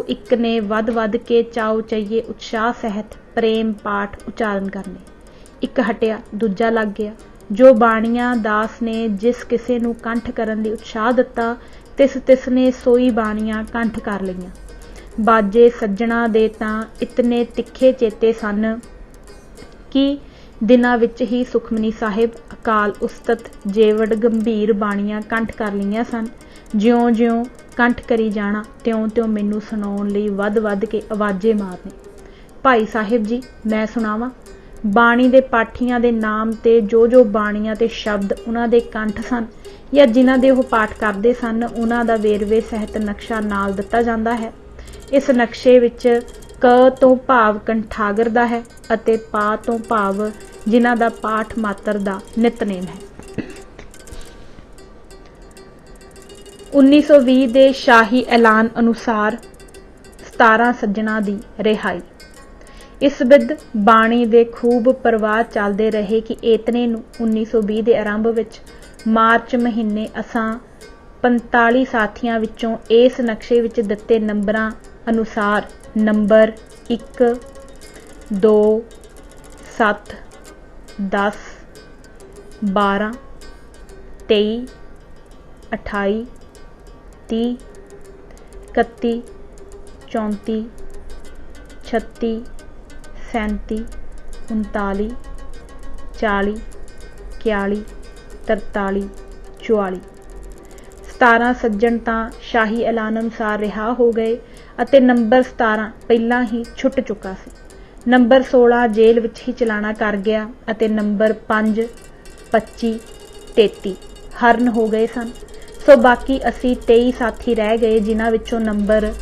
ਇੱਕ ਨੇ ਵੱਧ ਕੇ ਚਾਉ ਚਾਹੀਏ ਉਤਸ਼ਾਹ ਸਹਿਤ ਪ੍ਰੇਮ ਪਾਠ ਉਚਾਰਨ ਕਰਨੇ। ਇੱਕ ਹਟਿਆ ਦੂਜਾ ਲੱਗ ਗਿਆ। ਜੋ ਬਾਣੀਆਂ ਦਾਸ ਨੇ ਜਿਸ ਕਿਸੇ ਨੂੰ ਕੰਠ ਕਰਨ ਲਈ ਉਤਸ਼ਾਹ ਦਿੱਤਾ, ਤਿਸ ਨੇ ਸੋਈ ਬਾਣੀਆਂ ਕੰਠ ਕਰ ਲਈਆਂ। ਬਾਜੇ ਸੱਜਣਾ ਦੇ ਤਾਂ ਇਤਨੇ ਤਿੱਖੇ ਚੇਤੇ ਸਨ ਕਿ ਦਿਨਾਂ ਵਿੱਚ ਹੀ ਸੁਖਮਨੀ ਸਾਹਿਬ, ਅਕਾਲ ਉਸਤਤ ਜੇਵੜ ਗੰਭੀਰ ਬਾਣੀਆਂ ਕੰਠ ਕਰ ਲਈਆਂ ਸਨ। ਜਿਉਂ ਕੰਠ ਕਰੀ ਜਾਣਾ, ਤਿਉਂ ਮੈਨੂੰ ਸੁਣਾਉਣ ਲਈ ਵੱਧ ਕੇ ਆਵਾਜ਼ੇ ਮਾਰਨੇ। ਭਾਈ ਸਾਹਿਬ ਜੀ, ਮੈਂ ਸੁਣਾਵਾਂ। ਬਾਣੀ ਦੇ ਪਾਠੀਆਂ ਦੇ ਨਾਮ ਤੇ ਜੋ ਬਾਣੀਆਂ ਤੇ ਸ਼ਬਦ ਉਹਨਾਂ ਦੇ ਕੰਠ ਸਨ ਜਾਂ ਜਿਨ੍ਹਾਂ ਦੇ ਉਹ ਪਾਠ ਕਰਦੇ ਸਨ, ਉਹਨਾਂ ਦਾ ਵੇਰਵੇ ਸਹਿਤ ਨਕਸ਼ਾ ਨਾਲ ਦਿੱਤਾ ਜਾਂਦਾ ਹੈ। ਇਸ ਨਕਸ਼ੇ ਵਿੱਚ ਕ ਤੋਂ ਭਾਵ ਕੰਠਾਗਰ ਦਾ ਹੈ ਅਤੇ ਪਾ ਤੋਂ ਭਾਵ ਜਿਨ੍ਹਾਂ ਦਾ ਪਾਠ ਮਾਤਰ ਦਾ ਨਿਤਨੇਮ ਹੈ। 1920 ਦੇ ਸ਼ਾਹੀ ਐਲਾਨ ਅਨੁਸਾਰ 17 ਸੱਜਣਾਂ ਦੀ ਰਿਹਾਈ। ਇਸ ਬਿਧ ਬਾਣੀ ਦੇ ਖੂਬ ਪ੍ਰਵਾਹ ਚੱਲਦੇ ਰਹੇ ਕਿ ਏਤਨੇ ਨੂੰ 1920 ਦੇ ਆਰੰਭ ਵਿੱਚ ਮਾਰਚ ਮਹੀਨੇ ਅਸਾਂ 45 ਸਾਥੀਆਂ ਵਿੱਚੋਂ ਇਸ ਨਕਸ਼ੇ ਵਿੱਚ ਦਿੱਤੇ ਨੰਬਰਾਂ ਅਨੁਸਾਰ ਨੰਬਰ 1, 2, 7, 10, 12, 23, 28, 30, 31, 34, 36, 37, 39, 40, 41, 43, 44। 17 ਸੱਜਣ ਤਾਂ ਸ਼ਾਹੀ ਐਲਾਨ ਅਨੁਸਾਰ ਰਿਹਾ ਹੋ ਗਏ ਅਤੇ ਨੰਬਰ 17 ਪਹਿਲਾਂ ਹੀ ਛੁੱਟ ਚੁੱਕਾ ਸੀ। ਨੰਬਰ 16 ਜੇਲ੍ਹ ਵਿੱਚ ਹੀ ਚਲਾਣਾ ਕਰ ਗਿਆ ਅਤੇ ਨੰਬਰ 5, 25, 33 ਹਰਨ ਹੋ ਗਏ ਸਨ। ਸੋ ਬਾਕੀ ਅਸੀਂ 23 ਸਾਥੀ ਰਹਿ ਗਏ, ਜਿਨ੍ਹਾਂ ਵਿੱਚੋਂ ਨੰਬਰ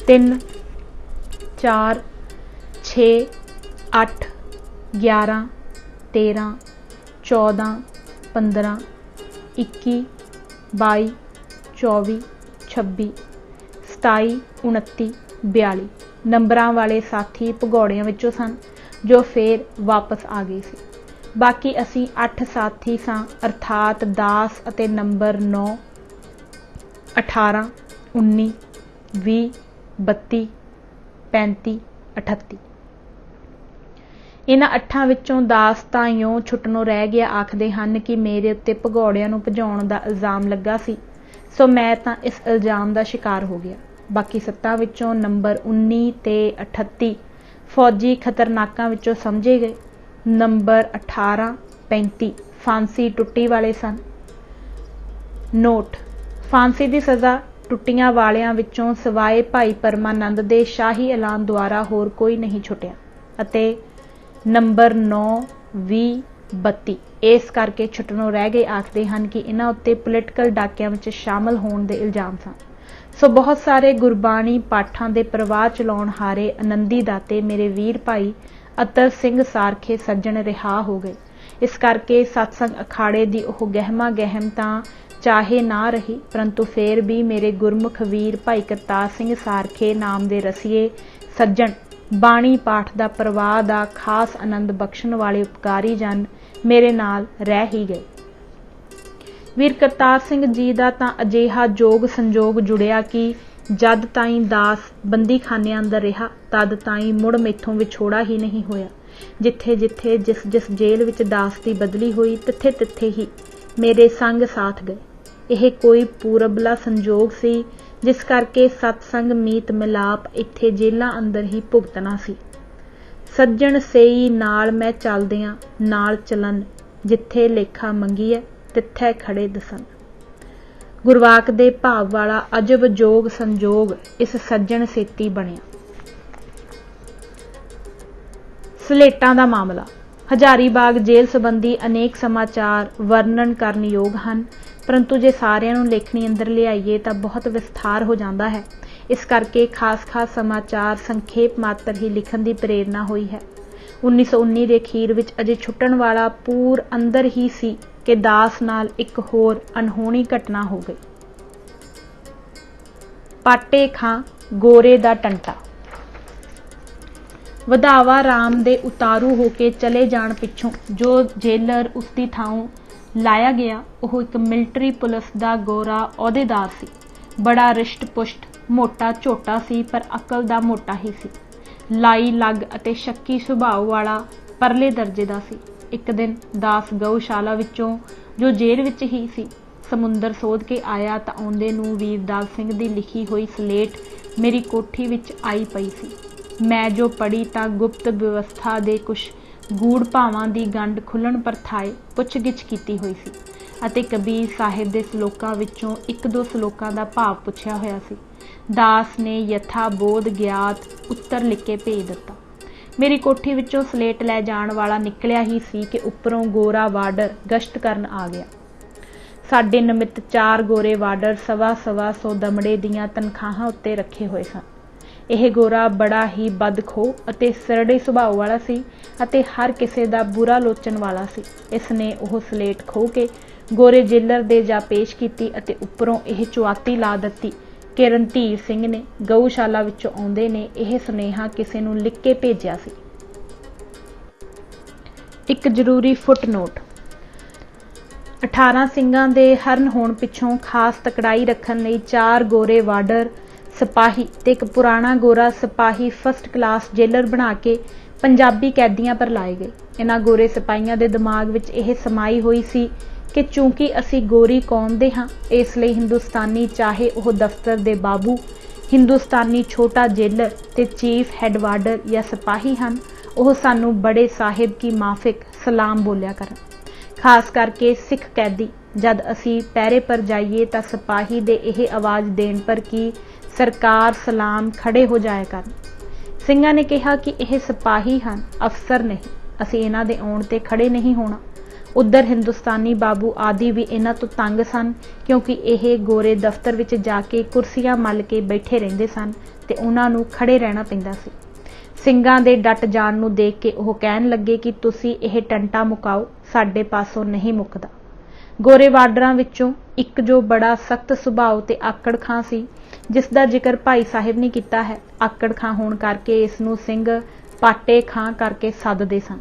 3, 4, 6, 8, 11, 13, 14, 15, 21, 22, 24, 26, 27, 29, 42 ਨੰਬਰਾਂ ਵਾਲੇ ਸਾਥੀ ਭਗੌੜਿਆਂ ਵਿੱਚੋਂ ਸਨ ਜੋ ਫੇਰ ਵਾਪਸ ਆ ਗਏ ਸੀ। ਬਾਕੀ ਅਸੀਂ 8 ਸਾਥੀ ਸਾਂ, ਅਰਥਾਤ ਦਾਸ ਅਤੇ ਨੰਬਰ 9, 18, 19, 20, 32, 35, 38। ਇਹਨਾਂ 8 ਵਿੱਚੋਂ ਦਾਸ ਤਾਂ ਇਉਂ ਛੁੱਟਣੋਂ ਰਹਿ ਗਿਆ। ਆਖਦੇ ਹਨ ਕਿ ਮੇਰੇ ਉੱਤੇ ਭਗੌੜਿਆਂ ਨੂੰ ਭਜਾਉਣ ਦਾ ਇਲਜ਼ਾਮ ਲੱਗਾ ਸੀ, ਸੋ ਮੈਂ ਤਾਂ ਇਸ ਇਲਜ਼ਾਮ ਦਾ ਸ਼ਿਕਾਰ ਹੋ ਗਿਆ। ਬਾਕੀ 7 ਵਿੱਚੋਂ ਨੰਬਰ 19 ਤੇ 38 ਫੌਜੀ ਖਤਰਨਾਕਾਂ ਵਿੱਚੋਂ ਸਮਝੇ ਗਏ। ਨੰਬਰ 18, 35 ਫਾਂਸੀ ਟੁੱਟੀ ਵਾਲੇ ਸਨ। ਨੋਟ: ਫਾਂਸੀ ਦੀ ਸਜ਼ਾ ਟੁੱਟੀਆਂ ਵਾਲਿਆਂ ਵਿੱਚੋਂ ਸਿਵਾਏ ਭਾਈ ਪਰਮਾਨੰਦ ਦੇ ਸ਼ਾਹੀ ਐਲਾਨ ਦੁਆਰਾ ਹੋਰ ਕੋਈ ਨਹੀਂ ਛੁੱਟਿਆ। ਅਤੇ ਨੰਬਰ 9, 20, 32 ਇਸ ਕਰਕੇ ਛੁੱਟਣੋਂ ਰਹਿ ਗਏ। ਆਖਦੇ ਹਨ ਕਿ ਇਹਨਾਂ ਉੱਤੇ ਪੋਲੀਟੀਕਲ ਡਾਕਿਆਂ ਵਿੱਚ ਸ਼ਾਮਲ ਹੋਣ ਦੇ ਇਲਜ਼ਾਮ ਸਨ। ਸੋ ਬਹੁਤ ਸਾਰੇ ਗੁਰਬਾਣੀ ਪਾਠਾਂ ਦੇ ਪ੍ਰਵਾਹ ਚਲਾਉਣ ਹਾਰੇ ਆਨੰਦੀ ਦਾਤੇ ਮੇਰੇ ਵੀਰ ਭਾਈ ਅਤਰ ਸਿੰਘ ਸਾਰਖੇ ਸੱਜਣ ਰਿਹਾ ਹੋ ਗਏ। ਇਸ ਕਰਕੇ ਸਤਸੰਗ ਅਖਾੜੇ ਦੀ ਉਹ ਗਹਿਮਾ ਗਹਿਮ ਤਾਂ ਚਾਹੇ ਨਾ ਰਹੀ, ਪਰੰਤੂ ਫੇਰ ਵੀ ਮੇਰੇ ਗੁਰਮੁਖ ਵੀਰ ਭਾਈ ਕਰਤਾਰ ਸਿੰਘ ਸਾਰਖੇ ਨਾਮ ਦੇ ਰਸੀਏ ਸੱਜਣ ਬਾਣੀ ਪਾਠ ਦਾ ਪ੍ਰਵਾਹ ਦਾ ਖਾਸ ਆਨੰਦ ਬਖਸ਼ਣ ਵਾਲੇ ਉਪਕਾਰੀ ਜਨ ਮੇਰੇ ਨਾਲ ਰਹਿ ਹੀ ਗਏ। ਵੀਰ ਕਰਤਾਰ ਸਿੰਘ ਜੀ ਦਾ ਤਾਂ ਅਜਿਹਾ ਜੋਗ ਸੰਜੋਗ ਜੁੜਿਆ ਕਿ ਜਦ ਤਾਈਂ ਦਾਸ ਬੰਦੀਖਾਨਿਆਂ ਅੰਦਰ ਰਿਹਾ, ਤਦ ਤਾਈਂ ਮੁੜ ਮੈਥੋਂ ਵਿਛੋੜਾ ਹੀ ਨਹੀਂ ਹੋਇਆ। ਜਿੱਥੇ ਜਿੱਥੇ ਜਿਸ ਜੇਲ੍ਹ ਵਿੱਚ ਦਾਸ ਦੀ ਬਦਲੀ ਹੋਈ, ਤਿੱਥੇ ਤਿੱਥੇ ਹੀ ਮੇਰੇ ਸੰਗ ਸਾਥ ਗਏ। ਇਹ ਕੋਈ ਪੂਰਬਲਾ ਸੰਜੋਗ ਸੀ, ਜਿਸ ਕਰਕੇ ਸਤਸੰਗ ਮੀਤ ਮਿਲਾਪ ਇੱਥੇ ਜੇਲ੍ਹਾਂ ਅੰਦਰ ਹੀ ਭੁਗਤਣਾ ਸੀ। ਸੱਜਣ ਸੇਈ ਨਾਲ ਮੈਂ ਚੱਲਦਿਆਂ ਨਾਲ ਚੱਲਣ, ਜਿੱਥੇ ਲੇਖਾ ਮੰਗੀਐ ਤਿੱਥੇ ਖੜੇ ਦਸਨ। ਗੁਰਵਾਕ ਦੇ ਭਾਵ ਵਾਲਾ ਅਜਬ ਜੋਗ ਸੰਜੋਗ ਇਸ ਸੱਜਣ ਸੇਤੀ ਬਣਿਆ। ਸਲੇਟਾਂ ਦਾ ਮਾਮਲਾ। ਹਜ਼ਾਰੀਬਾਗ ਜੇਲ੍ਹ ਸੰਬੰਧੀ ਅਨੇਕ ਸਮਾਚਾਰ ਵਰਣਨ ਕਰਨ ਯੋਗ ਹਨ, ਪਰੰਤੂ ਜੇ ਸਾਰਿਆਂ ਨੂੰ ਲੇਖਣੀ ਅੰਦਰ ਲਿਆਈਏ ਤਾਂ ਬਹੁਤ ਵਿਸਥਾਰ ਹੋ ਜਾਂਦਾ ਹੈ। ਇਸ ਕਰਕੇ ਖਾਸ ਸਮਾਚਾਰ ਸੰਖੇਪ ਮਾਤਰ ਹੀ ਲਿਖਣ ਦੀ ਪ੍ਰੇਰਨਾ ਹੋਈ ਹੈ। 1919 ਦੇ ਅਖੀਰ ਵਿੱਚ ਅਜੇ ਛੁੱਟਣ ਵਾਲਾ ਪੂਰ ਅੰਦਰ ਹੀ ਸੀ ਕਿ ਦਾਸ ਨਾਲ ਇੱਕ ਹੋਰ ਅਨਹੋਣੀ ਘਟਨਾ ਹੋ ਗਈ। ਪਾਟੇ ਖਾਂ ਗੋਰੇ ਦਾ ਟੰਟਾ। ਵਧਾਵਾ ਰਾਮ ਦੇ ਉਤਾਰੂ ਹੋ ਕੇ ਚਲੇ ਜਾਣ ਪਿੱਛੋਂ ਜੋ ਜੇਲਰ ਉਸਦੀ ਥਾਂ ਲਾਇਆ ਗਿਆ, ਉਹ ਇੱਕ ਮਿਲਟਰੀ ਪੁਲਿਸ ਦਾ ਗੋਰਾ ਅਹੁਦੇਦਾਰ ਸੀ। ਬੜਾ ਰਿਸ਼ਟ ਪੁਸ਼ਟ ਮੋਟਾ ਝੋਟਾ ਸੀ, ਪਰ ਅਕਲ ਦਾ ਮੋਟਾ ਹੀ ਸੀ। ਲਾਈ ਲੱਗ ਅਤੇ ਸ਼ੱਕੀ ਸੁਭਾਅ ਵਾਲਾ ਪਰਲੇ ਦਰਜੇ ਦਾ ਸੀ। ਇੱਕ ਦਿਨ ਦਾਸ ਗਊਸ਼ਾਲਾ ਵਿੱਚੋਂ, ਜੋ ਜੇਲ੍ਹ ਵਿੱਚ ਹੀ ਸੀ, ਸਮੁੰਦਰ ਸੋਧ ਕੇ ਆਇਆ ਤਾਂ ਆਉਂਦੇ ਨੂੰ ਵੀਰਦਾਸ ਸਿੰਘ ਦੀ ਲਿਖੀ ਹੋਈ ਸਲੇਟ ਮੇਰੀ ਕੋਠੀ ਵਿੱਚ ਆਈ ਪਈ ਸੀ। ਮੈਂ ਜੋ ਪੜ੍ਹੀ ਤਾਂ ਗੁਪਤ ਵਿਵਸਥਾ ਦੇ ਕੁਛ ਗੂੜ ਭਾਵਾਂ ਦੀ ਗੰਢ ਖੁੱਲ੍ਹਣ ਪਰਥਾਏ ਪੁੱਛ-ਗਿੱਛ ਕੀਤੀ ਹੋਈ ਸੀ ਅਤੇ ਕਬੀਰ ਸਾਹਿਬ ਦੇ ਸਲੋਕਾਂ ਵਿੱਚੋਂ 1-2 ਸਲੋਕਾਂ ਦਾ ਭਾਵ ਪੁੱਛਿਆ ਹੋਇਆ ਸੀ। ਦਾਸ ਨੇ ਯਥਾ ਬੋਧ ਗਿਆਤ ਉੱਤਰ ਲਿਖ ਕੇ ਭੇਜ ਦਿੱਤਾ। मेरी कोठी विचों सलेट लै जाण वाला निकलिया ही सी कि उपरों गोरा वार्डर गश्त करन आ गया। साडे निमित्त 4 गोरे वार्डर 1.25 दमड़े दीआं तनखाहां उत्ते रखे होए सन। यह गोरा बड़ा ही बदखोह अते सरड़े सुभाव वाला सी अते हर किसे दा बुरा लोचन वाला सी। इसने ओह सलेट खो के गोरे जेलर दे जा पेश कीती अते उपरों यह चुआती ला दित्ती कि रणधीर सिंह ने गऊशाला विचों आउंदे ने यह सुनेहा किसे नूं लिख के भेजिया सी। एक जरूरी फुटनोट, 18 ਸਿੰਘਾਂ ਦੇ हरण होण पिछों खास तकड़ाई रखण लई 4 गोरे वार्डर सिपाही ते एक पुराना गोरा सिपाही फस्ट क्लास जेलर बना के पंजाबी कैदियां पर लाए गए। इन्हां गोरे सिपाहियां दे दिमाग विच यह समाई हुई सी कि चूंकि असी गोरी कौम दे हां, इसलिए हिंदुस्तानी चाहे वह दफ्तर दे बाबू, हिंदुस्तानी छोटा जेलर ते चीफ हैड वार्डर या सिपाही हन, वह सानू बड़े साहिब की माफिक सलाम बोलिया करन। खास करके सिख कैदी जद असी पैरे पर जाइए तो सिपाही दे यह आवाज़ देण पर कि सरकार सलाम खड़े हो जाए करन। ਸਿੰਘਾਂ ने कहा कि यह सिपाही हन, अफसर नहीं, असी इन्हां दे आउण ते खड़े नहीं होना। उधर हिंदुस्तानी बाबू आदि भी इन्हां तो तंग सन क्योंकि यह गोरे दफ्तर विच जाके कुर्सियां मल के बैठे रहिंदे सन ते उन्हां नूं खड़े रहना पैंदा सी। ਸਿੰਘਾਂ दे डट जाण नूं देख के वह कहण लगे कि तुसी यह टंटा मुकाओ, साडे पासों नहीं मुकदा। गोरे वार्डरां विचों एक जो बड़ा सख्त सुभाव ते आकड़ खां सी, जिस दा जिक्र भाई साहिब ने किया है, आकड़ खां होण करके इसनूं सिंह पाटे खां करके सददे सन।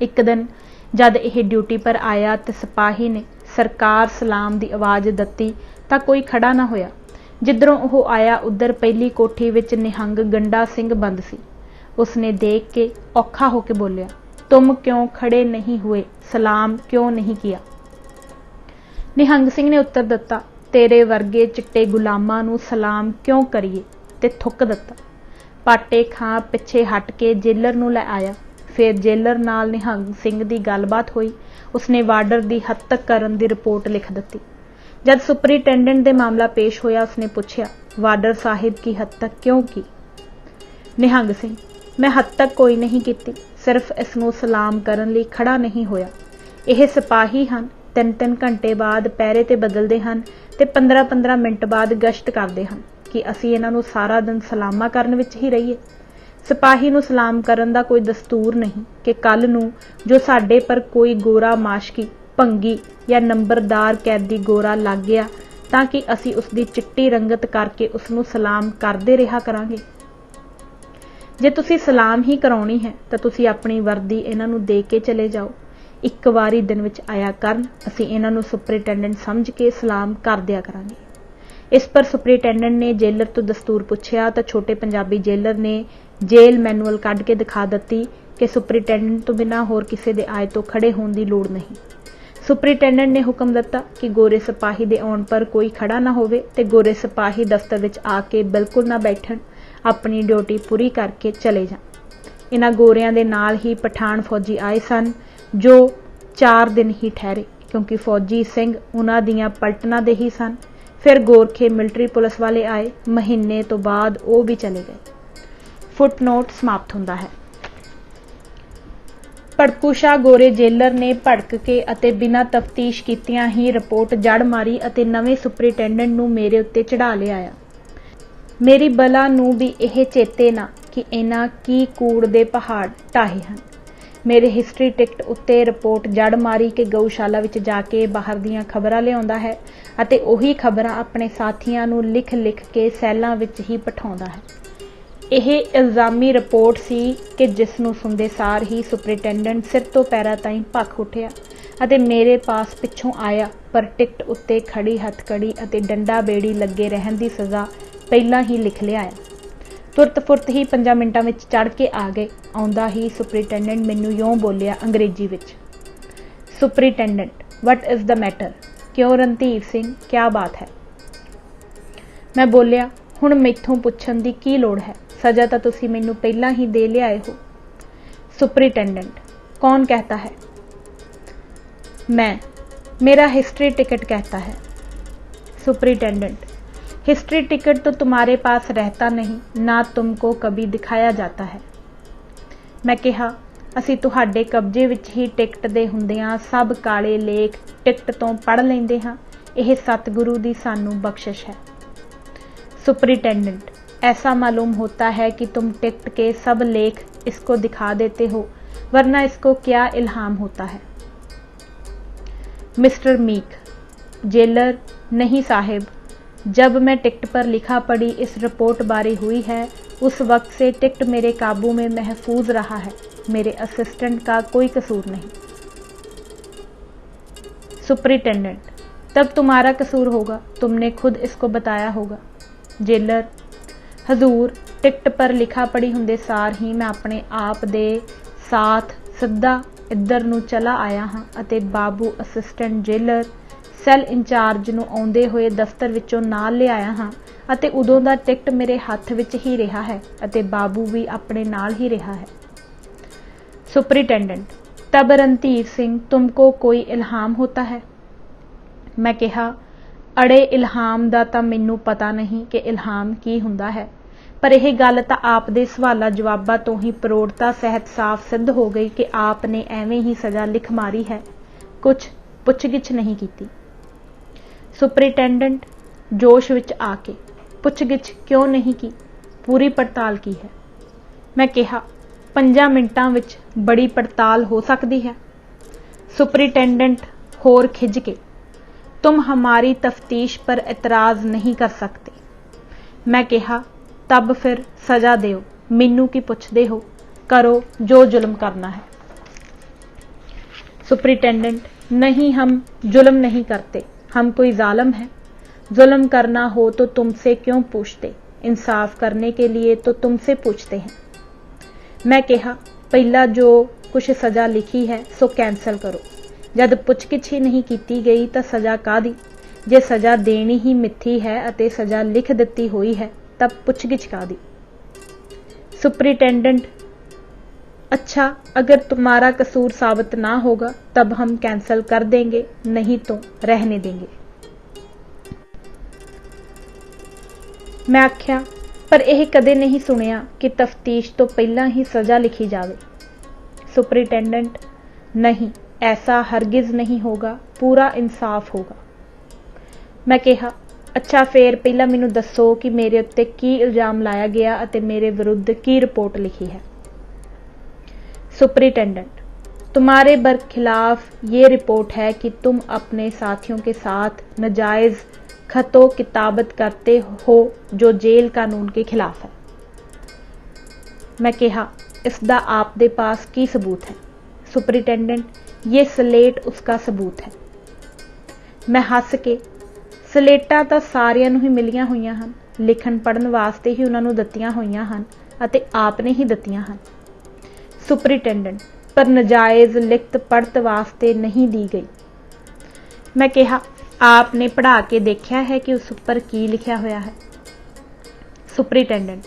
एक दिन जद यह ड्यूटी पर आया तो सिपाही ने सरकार सलाम की आवाज़ दित्ती तां कोई खड़ा ना होया। जिधरों वह आया उधर पहली कोठी विच निहंग गंडा सिंह बंद सी। उसने देख के औखा होके बोलिया, तुम क्यों खड़े नहीं हुए, सलाम क्यों नहीं किया? निहंग सिंह ने उत्तर दिता, तेरे वर्गे चिट्टे गुलामां नूं सलाम क्यों करिए, ते थुक दिता। पाटे खां पिछे हट के जेलर नूं लै आया। फिर जेलर नाल निहंग सिंह दी गलबात हुई। उसने वार्डर दी हत्तक करन दी रिपोर्ट लिख दित्ती। जद सुपरिटेंडेंट दे मामला पेश होया, उसने पूछया, वार्डर साहिब की हत्तक क्यों की? निहंग सिंह, मैं हत्तक कोई नहीं कीती, सिर्फ इसनूं सलाम करन लई खड़ा नहीं होया। यह सिपाही हन, 3-3 घंटे बाद पैरे ते बदलते हैं तो 15-15 मिनट बाद गश्त करते हैं कि असी इन्हां नूं सारा दिन सलामा करन विच ही रहीए। सिपाही नूं सलाम करन दा कोई दस्तूर नहीं कि कल नूं जो साडे पर कोई गोरा माशकी, भंगी या नंबरदार कैदी गोरा लग गया तां कि असी उसकी चिट्टी रंगत करके उसनूं सलाम करते रहा करांगे। जे तुसी सलाम ही कराउणी है तो तुसी अपनी वर्दी इन्हां नूं दे के चले जाओ। एक वारी दिन विच आया करन, असी इन्हां नूं सुपरिटेंडेंट समझ के सलाम कर दिया करांगे। इस पर सुपरिटेंडेंट ने जेलर तो दस्तूर पुछया तो छोटे पंजाबी जेलर ने जेल मैनुअल कढ़ के दिखा दित्ती कि सुपरिटेंडेंट तो बिना होर किसी दे आए तो खड़े होने की लोड़ नहीं। सुपरिटेंडेंट ने हुक्म दिता कि गोरे सिपाही दे आउण पर कोई खड़ा ना होवे ते गोरे सिपाही दफ्तर विच आके बिल्कुल ना बैठन, अपनी ड्यूटी पूरी करके चले जाण। इन्हां गोरियां दे नाल ही पठान फौजी आए सन जो 4 दिन ही ठहरे क्योंकि फौजी सिंह उन्हां दियां पलटनां दे ही सन। फिर गोरखे मिलिट्री पुलिस वाले आए, महीने तो बाद वो भी चले गए। फुटनोट समाप्त होंदा है। भड़कूशा गोरे जेलर ने भड़क के अते बिना तफ्तीश कीतियां ही रिपोर्ट जड़ मारी अते नवे सुपरिटेंडेंट नूं मेरे उत्ते चढ़ा लिआया। मेरी बला नूं भी यह चेते ना कि इन्हां की कूड़ दे पहाड़ ढाहे हन। मेरे हिस्टरी टिकट उत्ते रिपोर्ट जड़ मारी कि गऊशाला विच जाके बाहर दीयां खबरां लिआउंदा है अते ओही खबरां अपने साथियां नूं लिख लिख के सैलां विच ही पठाउंदा है। यह इल्जामी रिपोर्ट सी कि जिस नूं सुनदे सार ही सुपरिटेंडेंट सिर तो पैरां ताईं भख उठिया अते मेरे पास पिछों आया, पर टिकट उत्ते खड़ी हथकड़ी अते डंडा बेड़ी लगे रहन दी सज़ा पहलां ही लिख लिआया। तुरत फुरत ही 5 मिनटां विच चढ़ के आ गए। आउंदा ही सुपरिटेंडेंट मैनूं यों बोलिया अंग्रेजी विच, superintendent what is the matter, क्यों रणधीर सिंह क्या बात है? मैं बोलिया, हुण मैथों पुछण दी की लोड़ है, सज़ा तो तुसी मैनूं पहलां ही दे लिआए हो। सुपरिटेंडेंट, कौन कहता है? मैं, मेरा हिस्ट्री टिकट कहता है। सुपरिटेंडेंट, हिस्ट्री टिकट तो तुम्हारे पास रहता नहीं, ना तुमको कभी दिखाया जाता है। मैं कहा, ਅਸੀਂ ਤੁਹਾਡੇ ਕਬਜ਼ੇ ਵਿੱਚ ਹੀ ਟਿਕਟ ਦੇ ਹੁੰਦਿਆਂ ਸਭ ਕਾਲੇ ਲੇਖ ਟਿਕਟ ਤੋਂ ਪੜ੍ਹ ਲੈਂਦੇ ਹਾਂ। ਇਹ सतगुरु ਦੀ ਸਾਨੂੰ बख्शिश है। सुपरिटेंडेंट, ऐसा मालूम होता है कि तुम टिकट के सब लेख इसको दिखा देते हो, वरना इसको क्या इल्हाम होता है। मिस्टर मीक, जेलर, नहीं साहिब, जब मैं टिकट पर लिखा पढ़ी इस रिपोर्ट बारी हुई है, उस वक्त से टिकट मेरे काबू में महफूज रहा है। मेरे असिस्टेंट का कोई कसूर नहीं। सुपरिटेंडेंट, तब तुम्हारा कसूर होगा, तुमने खुद इसको बताया होगा। जेलर, हजूर, टिकट पर लिखा पढ़ी हुंदे सार ही मैं अपने आप दे साथ सिद्धा इधर नूं चला आया हाँ अते बाबू असिस्टेंट जेलर सैल इंचार्ज नूं आउंदे होए दफ्तर विचों नाल ले आया हाँ अते उदों दा टिकट मेरे हत्थ विच ही रहा है अते बाबू भी अपने नाल ही रहा है। सुपरिटेंडेंट, तब रणधीर सिंह तुमको कोई इल्हाम होता है। मैं कहा, अड़े इल्हाम दा तां मैनूं पता नहीं कि इल्हाम की हुंदा है, पर यह गल तां आप दे सवालां जवाबां तो ही प्रौढ़ता सहित साफ सिद्ध हो गई कि आपने एवें ही सज़ा लिख मारी है, कुछ पुछगिछ नहीं की। सुपरिटेंडेंट जोश विच आके, पुछगिछ क्यों नहीं की, पूरी पड़ताल की है। मैं कहा, 5 मिनटां विच बड़ी पड़ताल हो सकती है। सुपरिटेंडेंट होर खिज के, तुम हमारी तफ्तीश पर एतराज़ नहीं कर सकते। मैं कहा, तब फिर सज़ा दो, मैनू की पुछदे हो, करो जो जुल्म करना है। सुपरिटेंडेंट, नहीं, हम जुल्म नहीं करते, हम कोई जालिम है। जुल्म करना हो तो तुमसे क्यों पूछते, इंसाफ करने के लिए तो तुमसे पूछते हैं। मैं कहा, पहला जो कुछ सज़ा लिखी है सो कैंसल करो। जद पुछगिछ ही नहीं की गई तो सज़ा कादी, जे सज़ा देनी ही मिथी है अते सज़ा लिख दिती हुई है तब पुछगिछ कादी। सुपरिटेंडेंट, अच्छा, अगर तुम्हारा कसूर साबित ना होगा तब हम कैंसल कर देंगे, नहीं तो रहने देंगे। मैं आख्या, पर यह कदे नहीं सुनिया कि तफ्तीश तो पहला ही सज़ा लिखी जाए। सुपरिटेंडेंट, नहीं, ऐसा हरगिज़ नहीं होगा, पूरा इंसाफ होगा। मैं कहा, अच्छा, फिर पहला मैनू दसो कि मेरे उत्ते की इल्जाम लाया गया अते मेरे विरुद्ध की रिपोर्ट लिखी है। सुपरिटेंडेंट, तुम्हारे बरखिलाफ ये रिपोर्ट है कि तुम अपने साथियों के साथ नाजायज़ खतो किताबत करते हो जो जेल कानून के खिलाफ है। मैं कहा, इसदा आप दे पास की सबूत है। सुपरिटेंडेंट, ये सलेट उसका सबूत है। मैं हस के, सलेटां तां सारियां नूं ही मिलियां होईयां हन, लिखण पढ़न वास्ते ही उन्हां नूं दित्तियां होईयां हन अते आपने ही दित्तियां हन। सुपरिटेंडेंट, पर नाजायज़ लिखत पढ़त वास्ते नहीं दी गई। मैं कहा, आपने पढ़ा के देखा है कि उस पर की लिखा हुआ है। सुपरिटेंडेंट,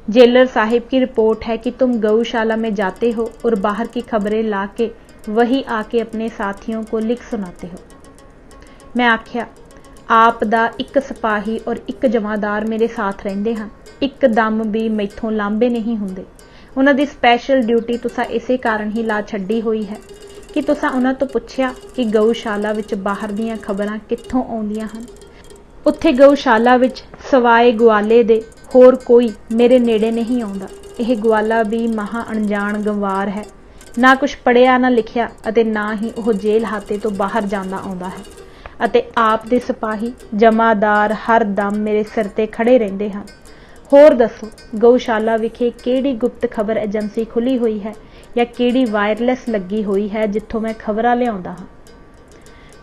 जेलर साहिब की रिपोर्ट है कि तुम गौशाला में जाते हो और बाहर की खबरें लाके वही आके अपने साथियों को लिख सुनाते हो। मैं आख्या, आप दा एक सिपाही और एक जमादार मेरे साथ रहिंदे हैं, एक दम भी मैथों लांबे नहीं हुंदे। उन्हां दी स्पैशल ड्यूटी तुसां इसे कारण ही ला छड्डी हुई है कि तुसां उन्हां तो पुछया कि गौशाला विच बाहर दीयां खबरां कित्थों आउंदियां हन। उत्थे गौशाला विच सवाए ग्वाले दे होर कोई मेरे नेड़े नहीं आउंदा। यह ग्वाला भी महा अणजाण गंवार है, ना कुछ पढ़िया ना लिखिया अते ना ही वह जेल हाते तो बाहर जांदा आउंदा है अते आप दे सिपाही जमादार हर दम मेरे सिर ते खड़े रहिंदे हन। होर दसो, गौशाला विखे किहड़ी गुप्त खबर एजेंसी खुली हुई है या किहड़ी वायरलैस लगी हुई है जिथों मैं खबरां लिआउंदा हां।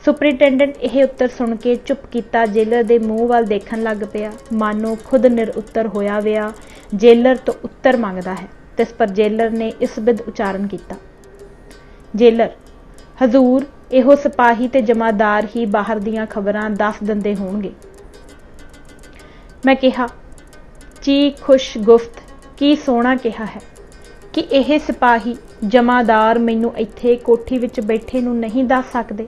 सुपरिटेंडेंट यह उत्तर सुन के चुप कीता जेलर दे मूँह वाल देखण लग पिया, मानो खुद निरुत्तर होया विया जेलर तो उत्तर मंगदा है। तिस पर जेलर ने इस बिद उचारण किया, जेलर, हजूर, इहो सिपाही ते जमादार ही बाहर दीयां खबरां दस दिंदे होणगे। मैं कहा, ची खुश गुफ्त, की सोहना कहा है कि यह सिपाही जमादार मैनू इत्थे कोठी विच बैठे नूं नहीं दस सकदे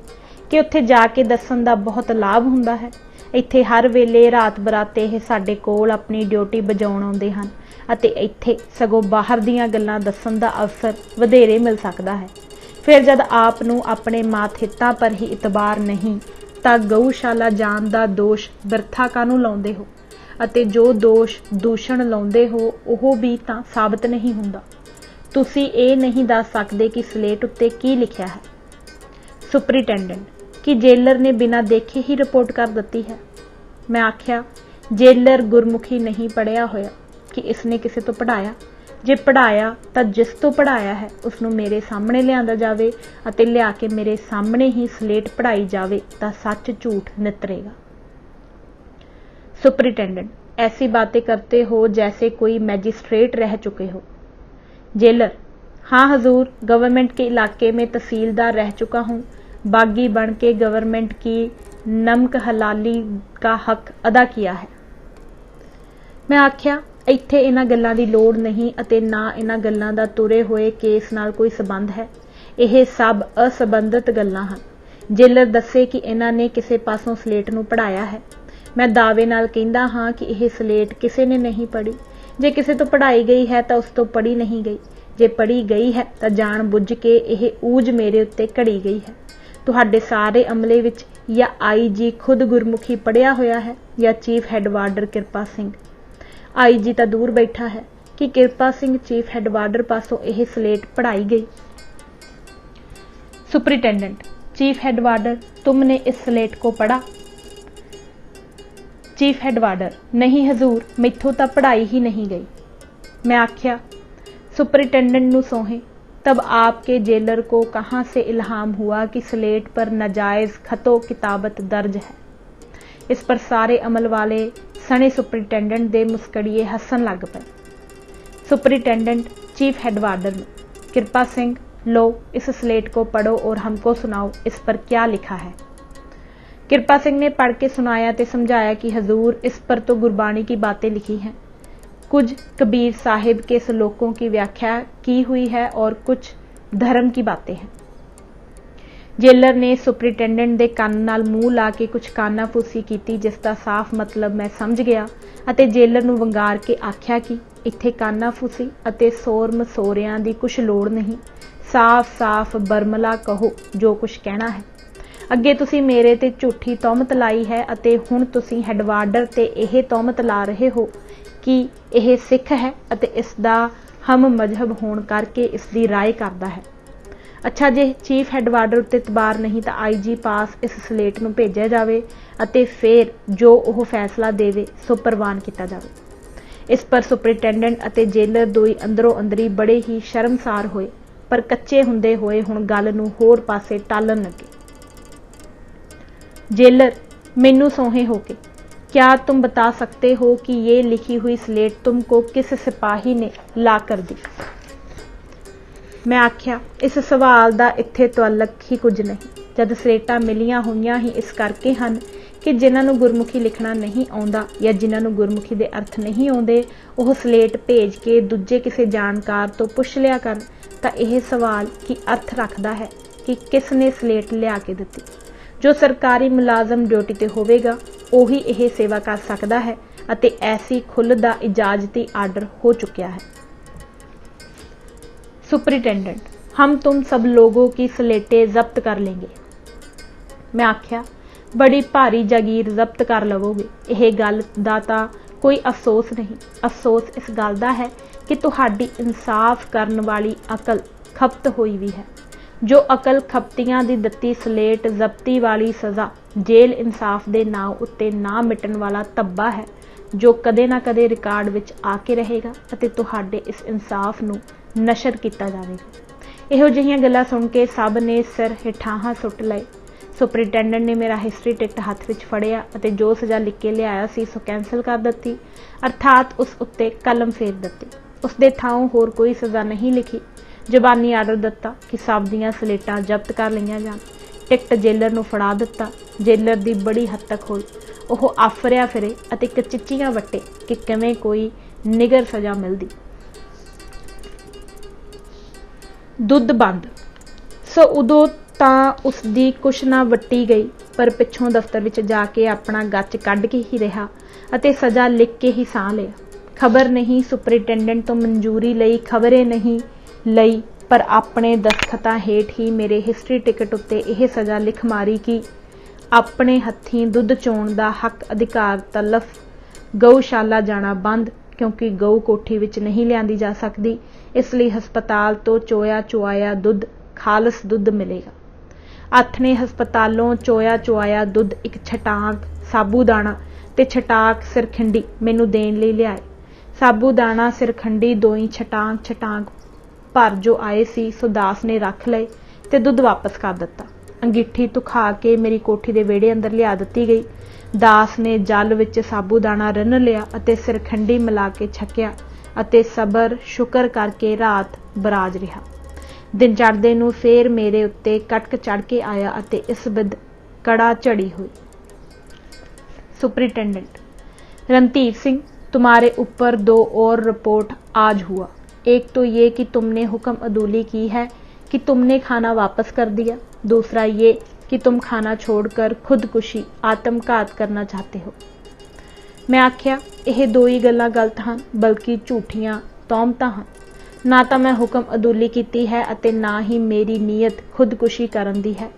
कि उत्थे जाके दसन दा बहुत लाभ हुंदा है। इत्थे हर वेले रात बराते यह साडे कोल अपनी ड्यूटी बजाउण आउंदे हन ਅਤੇ ਇੱਥੇ ਸਗੋਂ ਬਾਹਰ ਦੀਆਂ ਗੱਲਾਂ ਦੱਸਣ ਦਾ ਅਵਸਰ ਵਧੇਰੇ ਮਿਲ ਸਕਦਾ ਹੈ। ਫਿਰ ਜਦ ਆਪ ਨੂੰ ਆਪਣੇ ਮਾਤ ਹਿੱਤਾਂ ਪਰ ਹੀ ਇਤਬਾਰ ਨਹੀਂ ਤਾਂ ਗਊਸ਼ਾਲਾ ਜਾਣ ਦਾ ਦੋਸ਼ ਬਿਰਥਾ ਕਾਹਨੂੰ ਲਾਉਂਦੇ ਹੋ, ਅਤੇ ਜੋ ਦੋਸ਼ ਦੂਸ਼ਣ ਲਾਉਂਦੇ ਹੋ ਉਹ ਵੀ ਤਾਂ ਸਾਬਤ ਨਹੀਂ ਹੁੰਦਾ। ਤੁਸੀਂ ਇਹ ਨਹੀਂ ਦੱਸ ਸਕਦੇ ਕਿ ਸਲੇਟ ਉੱਤੇ ਕੀ ਲਿਖਿਆ ਹੈ। ਸੁਪਰਿਟੈਂਡੈਂਟ ਕਿ ਜੇਲਰ ਨੇ ਬਿਨਾਂ ਦੇਖੇ ਹੀ ਰਿਪੋਰਟ ਕਰ ਦਿੱਤੀ ਹੈ। ਮੈਂ ਆਖਿਆ, ਜੇਲਰ ਗੁਰਮੁਖੀ ਨਹੀਂ ਪੜ੍ਹਿਆ ਹੋਇਆ ਕਿ ਇਸਨੇ ਕਿਸੇ ਤੋਂ ਪੜ੍ਹਾਇਆ। ਜੇ ਪੜ੍ਹਾਇਆ ਤਾਂ ਜਿਸ ਤੋਂ ਪੜ੍ਹਾਇਆ ਹੈ ਉਸ ਨੂੰ ਮੇਰੇ ਸਾਹਮਣੇ ਲਿਆਂਦਾ ਜਾਵੇ ਅਤੇ ਲਿਆ ਕੇ ਮੇਰੇ ਸਾਹਮਣੇ ਹੀ ਸਲੇਟ ਪੜ੍ਹਾਈ ਜਾਵੇ ਤਾਂ ਸੱਚ ਝੂਠ ਨਿਤਰੇਗਾ। सुपरिटेंडेंट, ऐसी बातें करते हो जैसे कोई मैजिस्ट्रेट रह चुके हो। जेलर, हाँ हजूर, गवर्नमेंट के इलाके में तहसीलदार रह चुका हूँ। बागी बन के गवर्नमेंट की नमक हलाली का हक अदा किया है। मैं आख्या, ਇੱਥੇ ਇਹਨਾਂ ਗੱਲਾਂ ਦੀ ਲੋੜ ਨਹੀਂ ਅਤੇ ਨਾ ਇਹਨਾਂ ਗੱਲਾਂ ਦਾ ਤੁਰੇ ਹੋਏ ਕੇਸ ਨਾਲ ਕੋਈ ਸੰਬੰਧ ਹੈ। ਇਹ ਸਭ ਅਸੰਬੰਧਿਤ ਗੱਲਾਂ ਹਨ। ਜੇਲਰ ਦੱਸੇ ਕਿ ਇਹਨਾਂ ਨੇ ਕਿਸੇ ਪਾਸੋਂ ਸਲੇਟ ਨੂੰ ਪੜ੍ਹਾਇਆ ਹੈ। ਮੈਂ ਦਾਅਵੇ ਨਾਲ ਕਹਿੰਦਾ ਹਾਂ ਕਿ ਇਹ ਸਲੇਟ ਕਿਸੇ ਨੇ ਨਹੀਂ ਪੜ੍ਹੀ। ਜੇ ਕਿਸੇ ਤੋਂ ਪੜ੍ਹਾਈ ਗਈ ਹੈ ਤਾਂ ਉਸ ਤੋਂ ਪੜ੍ਹੀ ਨਹੀਂ ਗਈ। ਜੇ ਪੜ੍ਹੀ ਗਈ ਹੈ ਤਾਂ ਜਾਣ ਬੁੱਝ ਕੇ ਇਹ ਊਜ ਮੇਰੇ ਉੱਤੇ ਘੜੀ ਗਈ ਹੈ। ਤੁਹਾਡੇ ਸਾਰੇ ਅਮਲੇ ਵਿੱਚ ਜਾਂ IG ਖੁਦ ਗੁਰਮੁਖੀ ਪੜ੍ਹਿਆ ਹੋਇਆ ਹੈ ਜਾਂ ਚੀਫ ਹੈਡਵਾਰਡਰ ਕਿਰਪਾ ਸਿੰਘ। IG ਤਾਂ ਦੂਰ ਬੈਠਾ ਹੈ कि कृपा सिंह चीफ हेडवार्डर पासों यह स्लेट पढ़ाई गई। सुपरिटेंडेंट, चीफ हेडवार्डर, तुमने इस स्लेट को पढ़ा? चीफ हेडवार्डर, नहीं हजूर, मैथों तो पढ़ाई ही नहीं गई। मैं आख्या, सुपरिटेंडेंट नू सोहे, तब आपके जेलर को कहाँ से इल्हाम हुआ कि स्लेट पर नाजायज खतो किताबत दर्ज है? इस पर सारे अमल वाले सने सुपरिटेंडेंट दे मुस्कड़िए हसन लग पे। सुपरिटेंडेंट चीफ हेडवार्डर ने, कृपा सिंह, लो इस स्लेट को पढ़ो और हमको सुनाओ इस पर क्या लिखा है। कृपा सिंह ने पढ़ के सुनाया ते समझाया कि हजूर, इस पर तो गुरबाणी की बातें लिखी हैं, कुछ कबीर साहिब के श्लोकों की व्याख्या की हुई है और कुछ धर्म की बातें हैं। जेलर ने सुपरिटेंडेंट दे कान नाल मूँह ला के कुछ कानाफूसी की, जिसका साफ मतलब मैं समझ गया अते जेलर नूं वंगार के आख्या कि इत्थे कानाफूसी अते सोर मसोरियां दी कुछ लोड़ नहीं, साफ साफ बरमला कहो जो कुछ कहना है। अगे तुसी मेरे ते झूठी तोहमत लाई है अते हुण तुसी हेडवार्डर ते यह तोहमत ला रहे हो कि यह सिख है अते इसदा हम मजहब होण करके इसदी राय करदा है। अच्छा, जे चीफ हेडवार्डर उत्ते इतबार नहीं तो IG पास इस स्लेट नूं भेजिया जावे अते फिर जो वह फैसला देवे सो प्रवान किया जावे। इस पर सुपरिटेंडेंट अते जेलर दोई अंदरों अंदरी बड़े ही शर्मसार होए, पर कच्चे हुंदे होए हुण गल नूं होर पासे टालन लगे। जेलर, मैनू सोहे होके, क्या तुम बता सकते हो कि ये लिखी हुई स्लेट तुमको किस सिपाही ने ला कर दी? मैं आख्या, इस सवाल का इत्थे तुअल्लक ही कुछ नहीं, जद स्लेटां मिलियां होईयां ही इस करके हन कि जिन्हां नूं गुरमुखी लिखना नहीं आउंदा या जिन्हां नूं गुरमुखी दे अर्थ नहीं आउंदे ओह स्लेट भेज के दूजे किसी जानकार तो पुछ लिया कर तां यह सवाल की अर्थ रखदा है कि किसने स्लेट लिया के दित्ती। जो सरकारी मुलाजम ड्यूटी ते होवेगा उही यह सेवा कर सकदा है अते ऐसी खुल दा इजाजती आर्डर हो चुकिया है। सुपरिटेंडेंट, हम तुम सब लोगों की स्लेटें जब्त कर लेंगे। मैं आख्या, बड़ी भारी जागीर जब्त कर लवोगे, यह गल दा तां कोई अफसोस नहीं। अफसोस इस गल दा है कि तुहाडी इंसाफ करन वाली अकल खपत होई भी है। जो अकल खपतियां दी दत्ती स्लेट जब्ती वाली सज़ा जेल इंसाफ दे नाम उत्ते ना मिटन वाला धब्बा है जो कदे ना कदे रिकार्ड विच आके रहेगा अते तुहाडे इस इंसाफ नूं नशर किया जाएगा। इहो जिहियां गल्लां सुन के सब ने सिर हिठाहां सुट लए। सुपरिटेंडेंट ने मेरा हिस्ट्री टिकट हाथ विच फड़िया अते जो सज़ा लिख के लिआया सी सो कैंसल कर दित्ती, अर्थात उस उत्ते कलम फेर दित्ती। उसदे थां होर कोई सज़ा नहीं लिखी। जबानी आर्डर दिता कि सब दियां स्लेटां जब्त कर लईआं जाण। टिकट जेलर नूं फड़ा दिता। जेलर दी बड़ी हत्तक होई। ओह आफरिया फिरे अते कचिचियां वट्टे कि किवें कोई निगर सज़ा मिलदी। दुध बंद सो उदों तां उसदी कुछ ना वट्टी गई, पर पिछों दफ्तर विच जाके अपना गच कढ़ के ही रहा अते सज़ा लिख के ही साह लिया। खबर नहीं सुपरिटेंडेंट तो मंजूरी लई, खबरें नहीं लई, पर अपने दस्तखतां हेठ ही मेरे हिस्ट्री टिकट उत्ते यह सज़ा लिख मारी कि अपने हत्थीं दुੱਧ चोण दा हक अधिकार तलफ, गऊशाला जाना बंद क्योंकि गऊ कोठी विच नहीं लिआंदी जा सकती, इसलिए हस्पताल तो चोया चुआया दुੱਧ खालस दुੱਧ मिलेगा। आथने हस्पतालों चोया चुआया दुੱਧ एक छटाक साबूदाना ते छटाक सिरखंडी मैनू देण लई लिआए। साबूदाना सिरखंडी दोई छटाक छटाक भर जो आए सी, सो दास ने रख लए ते दुੱਧ वापस कर दिता। अंगीठी धुखा के मेरी कोठी दे वेड़े अंदर लिया दिती गई। दास ने जल विच साबूदाना रिन लिया अते सिरखंडी मिला के छकिया अते सबर शुकर करके रात बराज रहा। दिन चढ़दे नूं फेर मेरे उत्ते कटक चढ़ के आया अते इस बिद कड़ा झड़ी हुई। सुपरिटेंडेंट: रणधीर सिंह, तुम्हारे ऊपर 2 और रिपोर्ट आज हुआ। एक तो ये कि तुमने हुक्म अदूली की है कि तुमने खाना वापस कर दिया, दूसरा ये कि तुम खाना छोड़कर खुदकुशी आत्मघात करना चाहते हो। मैं आख्या यह 2 ही गल्लां गलत हैं, बल्कि झूठियां तोहमतां हैं। ना तो मैं हुक्म अदूली की है अते ना ही मेरी नीयत खुदकुशी करन दी है।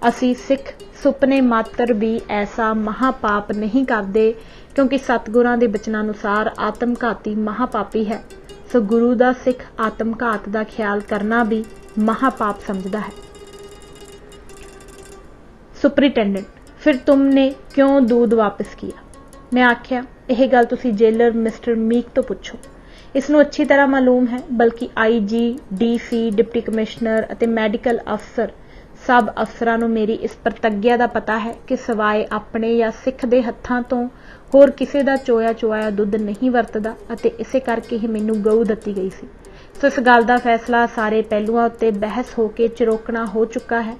असी सिख सुपने मात्र भी ऐसा महापाप नहीं करते, क्योंकि सतगुरां दे बचनां अनुसार आत्मघाती महापापी है। सो गुरु दा सिख आत्मघात का ख्याल करना भी महापाप समझदा है। सुपरिटेंडेंट: फिर तुमने क्यों दूध वापस किया? मैं आख्या यह गल तुसी जेलर मिस्टर मीक तो पुछो, इसनों अच्छी तरह मालूम है, बल्कि IG, DC, डिप्टी कमिश्नर अते मैडिकल अफसर सब अफसरां नूं मेरी इस प्रतिज्ञा का पता है कि सवाए अपने या सिख दे हत्थां तो होर किसी का चोया चुआया दुੱਧ नहीं वरतदा अते इसे करके ही मैनू गऊ दत्ती गई सी। सो इस गल का फैसला सारे पहलुआं उत्ते बहस होके चिरोकना हो चुका है।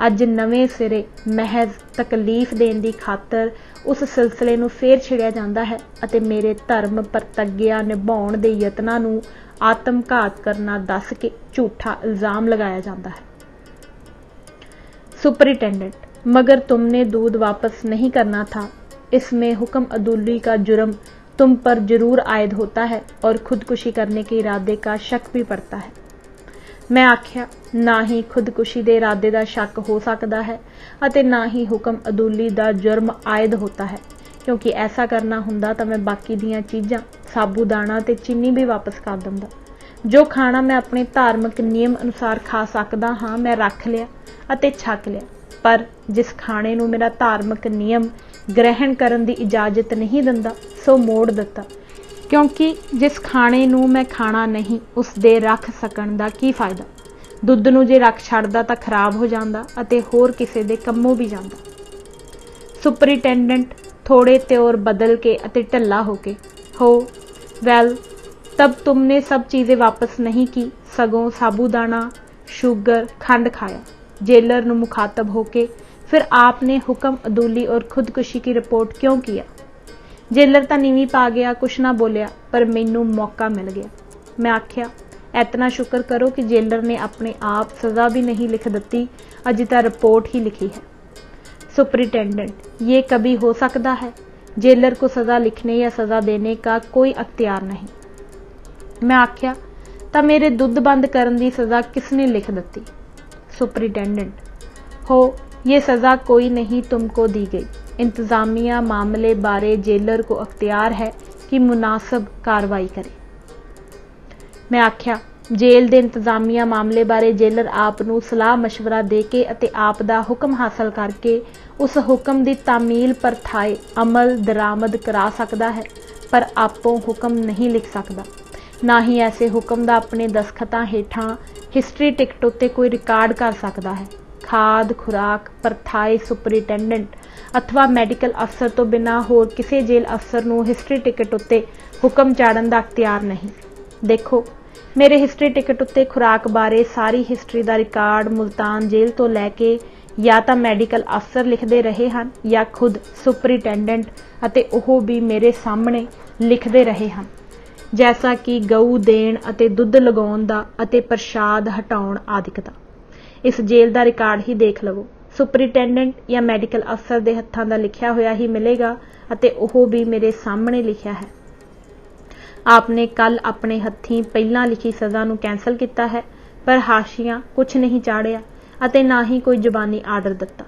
अज नवें सिरे महज तकलीफ देण दी खातर उस सिलसिले नूं फेर छिड़िया जांदा है अते मेरे धर्म प्रतिज्ञा निभाउण दे यत्नां नूं आत्मघात करना दस के झूठा इल्जाम लगाया जाता है। सुपरिटेंडेंट: मगर तुमने दूध वापस नहीं करना था, इसमें हुक्म अदूली का जुर्म तुम पर जरूर आयद होता है और खुदकुशी करने के इरादे का शक भी पड़ता है। मैं आख्या ना ही खुदकुशी के इरादे का शक हो सकता है अते ना ही हुक्म अदूली का जुर्म आयद होता है, क्योंकि ऐसा करना हुंदा तो मैं बाकी दियां चीज़ां साबूदाना ते चीनी भी वापस कर दिंदा। जो खाना मैं अपने धार्मिक नियम अनुसार खा सकदा हाँ मैं रख लिया अते छक लिया, पर जिस खाने नूं मेरा धार्मिक नियम ग्रहण करन दी इजाजत नहीं दिंदा सो मोड़ दिता, क्योंकि जिस खाने नूं मैं खाना नहीं उस दे रख सकण दा की फायदा। दुੱਧ नूं जे रख छड्डदा तां खराब हो जांदा अते होर किसे दे कम्मों भी जांदा। सुपरिटेंडेंट थोड़े त्योर बदल के अते ढिल्ला होके: हो वेल, तब तुमने सब चीज़ें वापस नहीं की, सगों साबूदाना, शुगर, खंड खाया। जेलर नूं मुखातब होके: फिर आपने हुक्म अदूली और खुदकुशी की रिपोर्ट क्यों किया? जेलर तां नीवीं पा गया, कुछ ना बोलिया, पर मैनू मौका मिल गया। मैं आख्या इतना शुक्र करो कि जेलर ने अपने आप सज़ा भी नहीं लिख दी, अज तां रिपोर्ट ही लिखी है। सुपरिटेंडेंट: ये कभी हो सकता है? जेलर को सज़ा लिखने या सज़ा देने का कोई अख्तियार नहीं। मैं आख्या तां मेरे दुੱਧ बंद करन दी सज़ा किसने लिख दी? सुपरिटेंडेंट: हो ये सज़ा कोई नहीं तुमको दी गई। इंतज़ामिया मामले बारे जेलर को अख्तियार है कि मुनासिब कार्रवाई करे। मैं आख्या जेल दे इंतज़ामिया मामले बारे जेलर आप नूं सलाह मशवरा दे के अते आप दा हुक्म हासिल करके उस हुक्म दी तामील परथाए अमल दरामद करा सकदा है, पर आपों हुक्म नहीं लिख सकदा। ना ही ऐसे हुक्म दा अपने दस्खतां हेठां हिस्ट्री टिकट उत्ते कोई रिकॉर्ड कर सकता है। खाद खुराक परथाए सुपरिटेंडेंट अथवा मैडिकल अफसर तो बिना होर किसी जेल अफसर नूं हिस्ट्री टिकट उत्ते हुक्म चाड़न दा अख्तियार नहीं। देखो मेरे हिस्ट्री टिकट उत्ते खुराक बारे सारी हिस्ट्री का रिकॉर्ड मुल्तान जेल तो लैके या तो मैडिकल अफसर लिखते रहे हैं या खुद सुपरिटेंडेंट अते ओह भी मेरे सामने लिखते रहे हैं, जैसा कि गऊ देण अते दुੱਧ लगाउण दा अते प्रसाद हटाउण आदि दा। इस जेल का रिकॉर्ड ही देख लवो, सुपरिटेंडेंट या मैडिकल अफसर के हत्थां दा लिखिया होया ही मिलेगा अते ओह भी मेरे सामने लिखिया है। आपने कल अपने हत्थीं पहलां लिखी सज़ा नूं कैंसल किया है, पर हाशिया कुछ नहीं चाढ़िया अते ना ही कोई जबानी आर्डर दिता।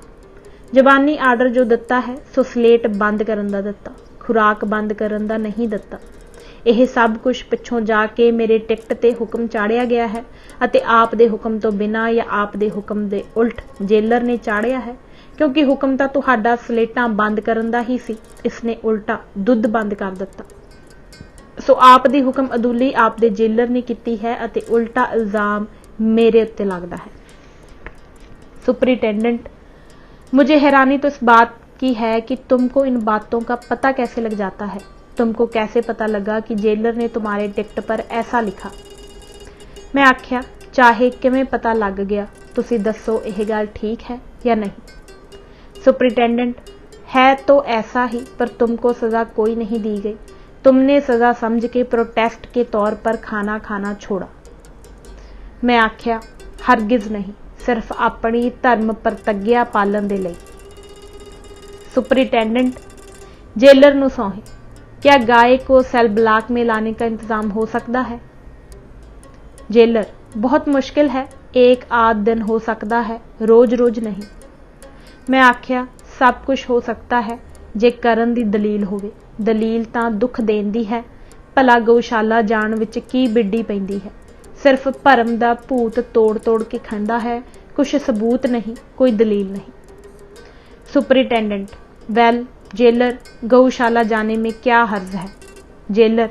जबानी आर्डर जो दिता है सो स्लेट बंद करन दा दिता, खुराक बंद करन दा नहीं दिता। यह सब कुछ पिछों जाके मेरे टिकट ते हुक्म चाढ़िया गया है अते आप दे हुक्म तो बिना या आप दे हुक्म दे उल्ट जेलर ने चाढ़िया है, क्योंकि हुक्म तां तुहाडा स्लेटां बंद करन दा ही सी, इसने उल्टा दुध बंद कर दिता। सो आप दी हुक्म अदूली आप दे जेलर ने की है अते उल्टा इल्जाम मेरे उत्ते लगता है। सुपरिटेंडेंट, मुझे हैरानी तो इस बात की है कि तुमको इन बातों का पता कैसे लग जाता है। तुमको कैसे पता लगा कि जेलर ने तुम्हारे टिकट पर ऐसा लिखा? मैं आख्या, चाहे किवें पता लग गया, तुसी दसो यह गल ठीक है या नहीं। सुपरिटेंडेंट, है तो ऐसा ही, पर तुमको सज़ा कोई नहीं दी गई। तुमने सज़ा समझ के प्रोटेस्ट के तौर पर खाना खाना छोड़ा। मैं आख्या, हरगिज नहीं, सिर्फ अपनी धर्म प्रतिज्ञा पालन दे लई। सुपरिटेंडेंट, जेलर नूं सौंहे, क्या गाय को सेल ब्लॉक में लाने का इंतजाम हो सकता है? जेलर, बहुत मुश्किल है, एक आध दिन हो सकता है, रोज रोज नहीं। मैं आख्या, सब कुछ हो सकता है जे करन दी दलील होवे। दलील तां दुख देण दी है, भला गौशाला जाण विच की बिड्डी पैंदी है। सिर्फ भरम दा भूत तोड़ तोड़ के खांदा है, कुछ सबूत नहीं, कोई दलील नहीं। सुपरिटेंडेंट, वेल जेलर, गौशाला जाने में क्या हर्ज है? जेलर,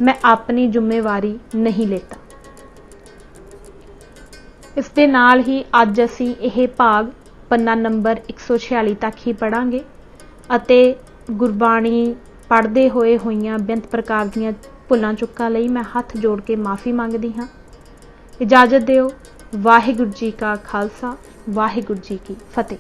मैं अपनी जिम्मेवारी नहीं लेता। इस दे नाल ही अज असीं यह भाग पन्ना नंबर 146 तक ही पढ़ांगे अते गुरबाणी पढ़ते होए होईयां बेअंत प्रकार दीयां भुलां चुक्कां लई मैं हथ जोड़ के माफ़ी मंगदी हाँ। इजाजत दिओ। वाहिगुरू जी का खालसा, वाहिगुरू जी की फतेह।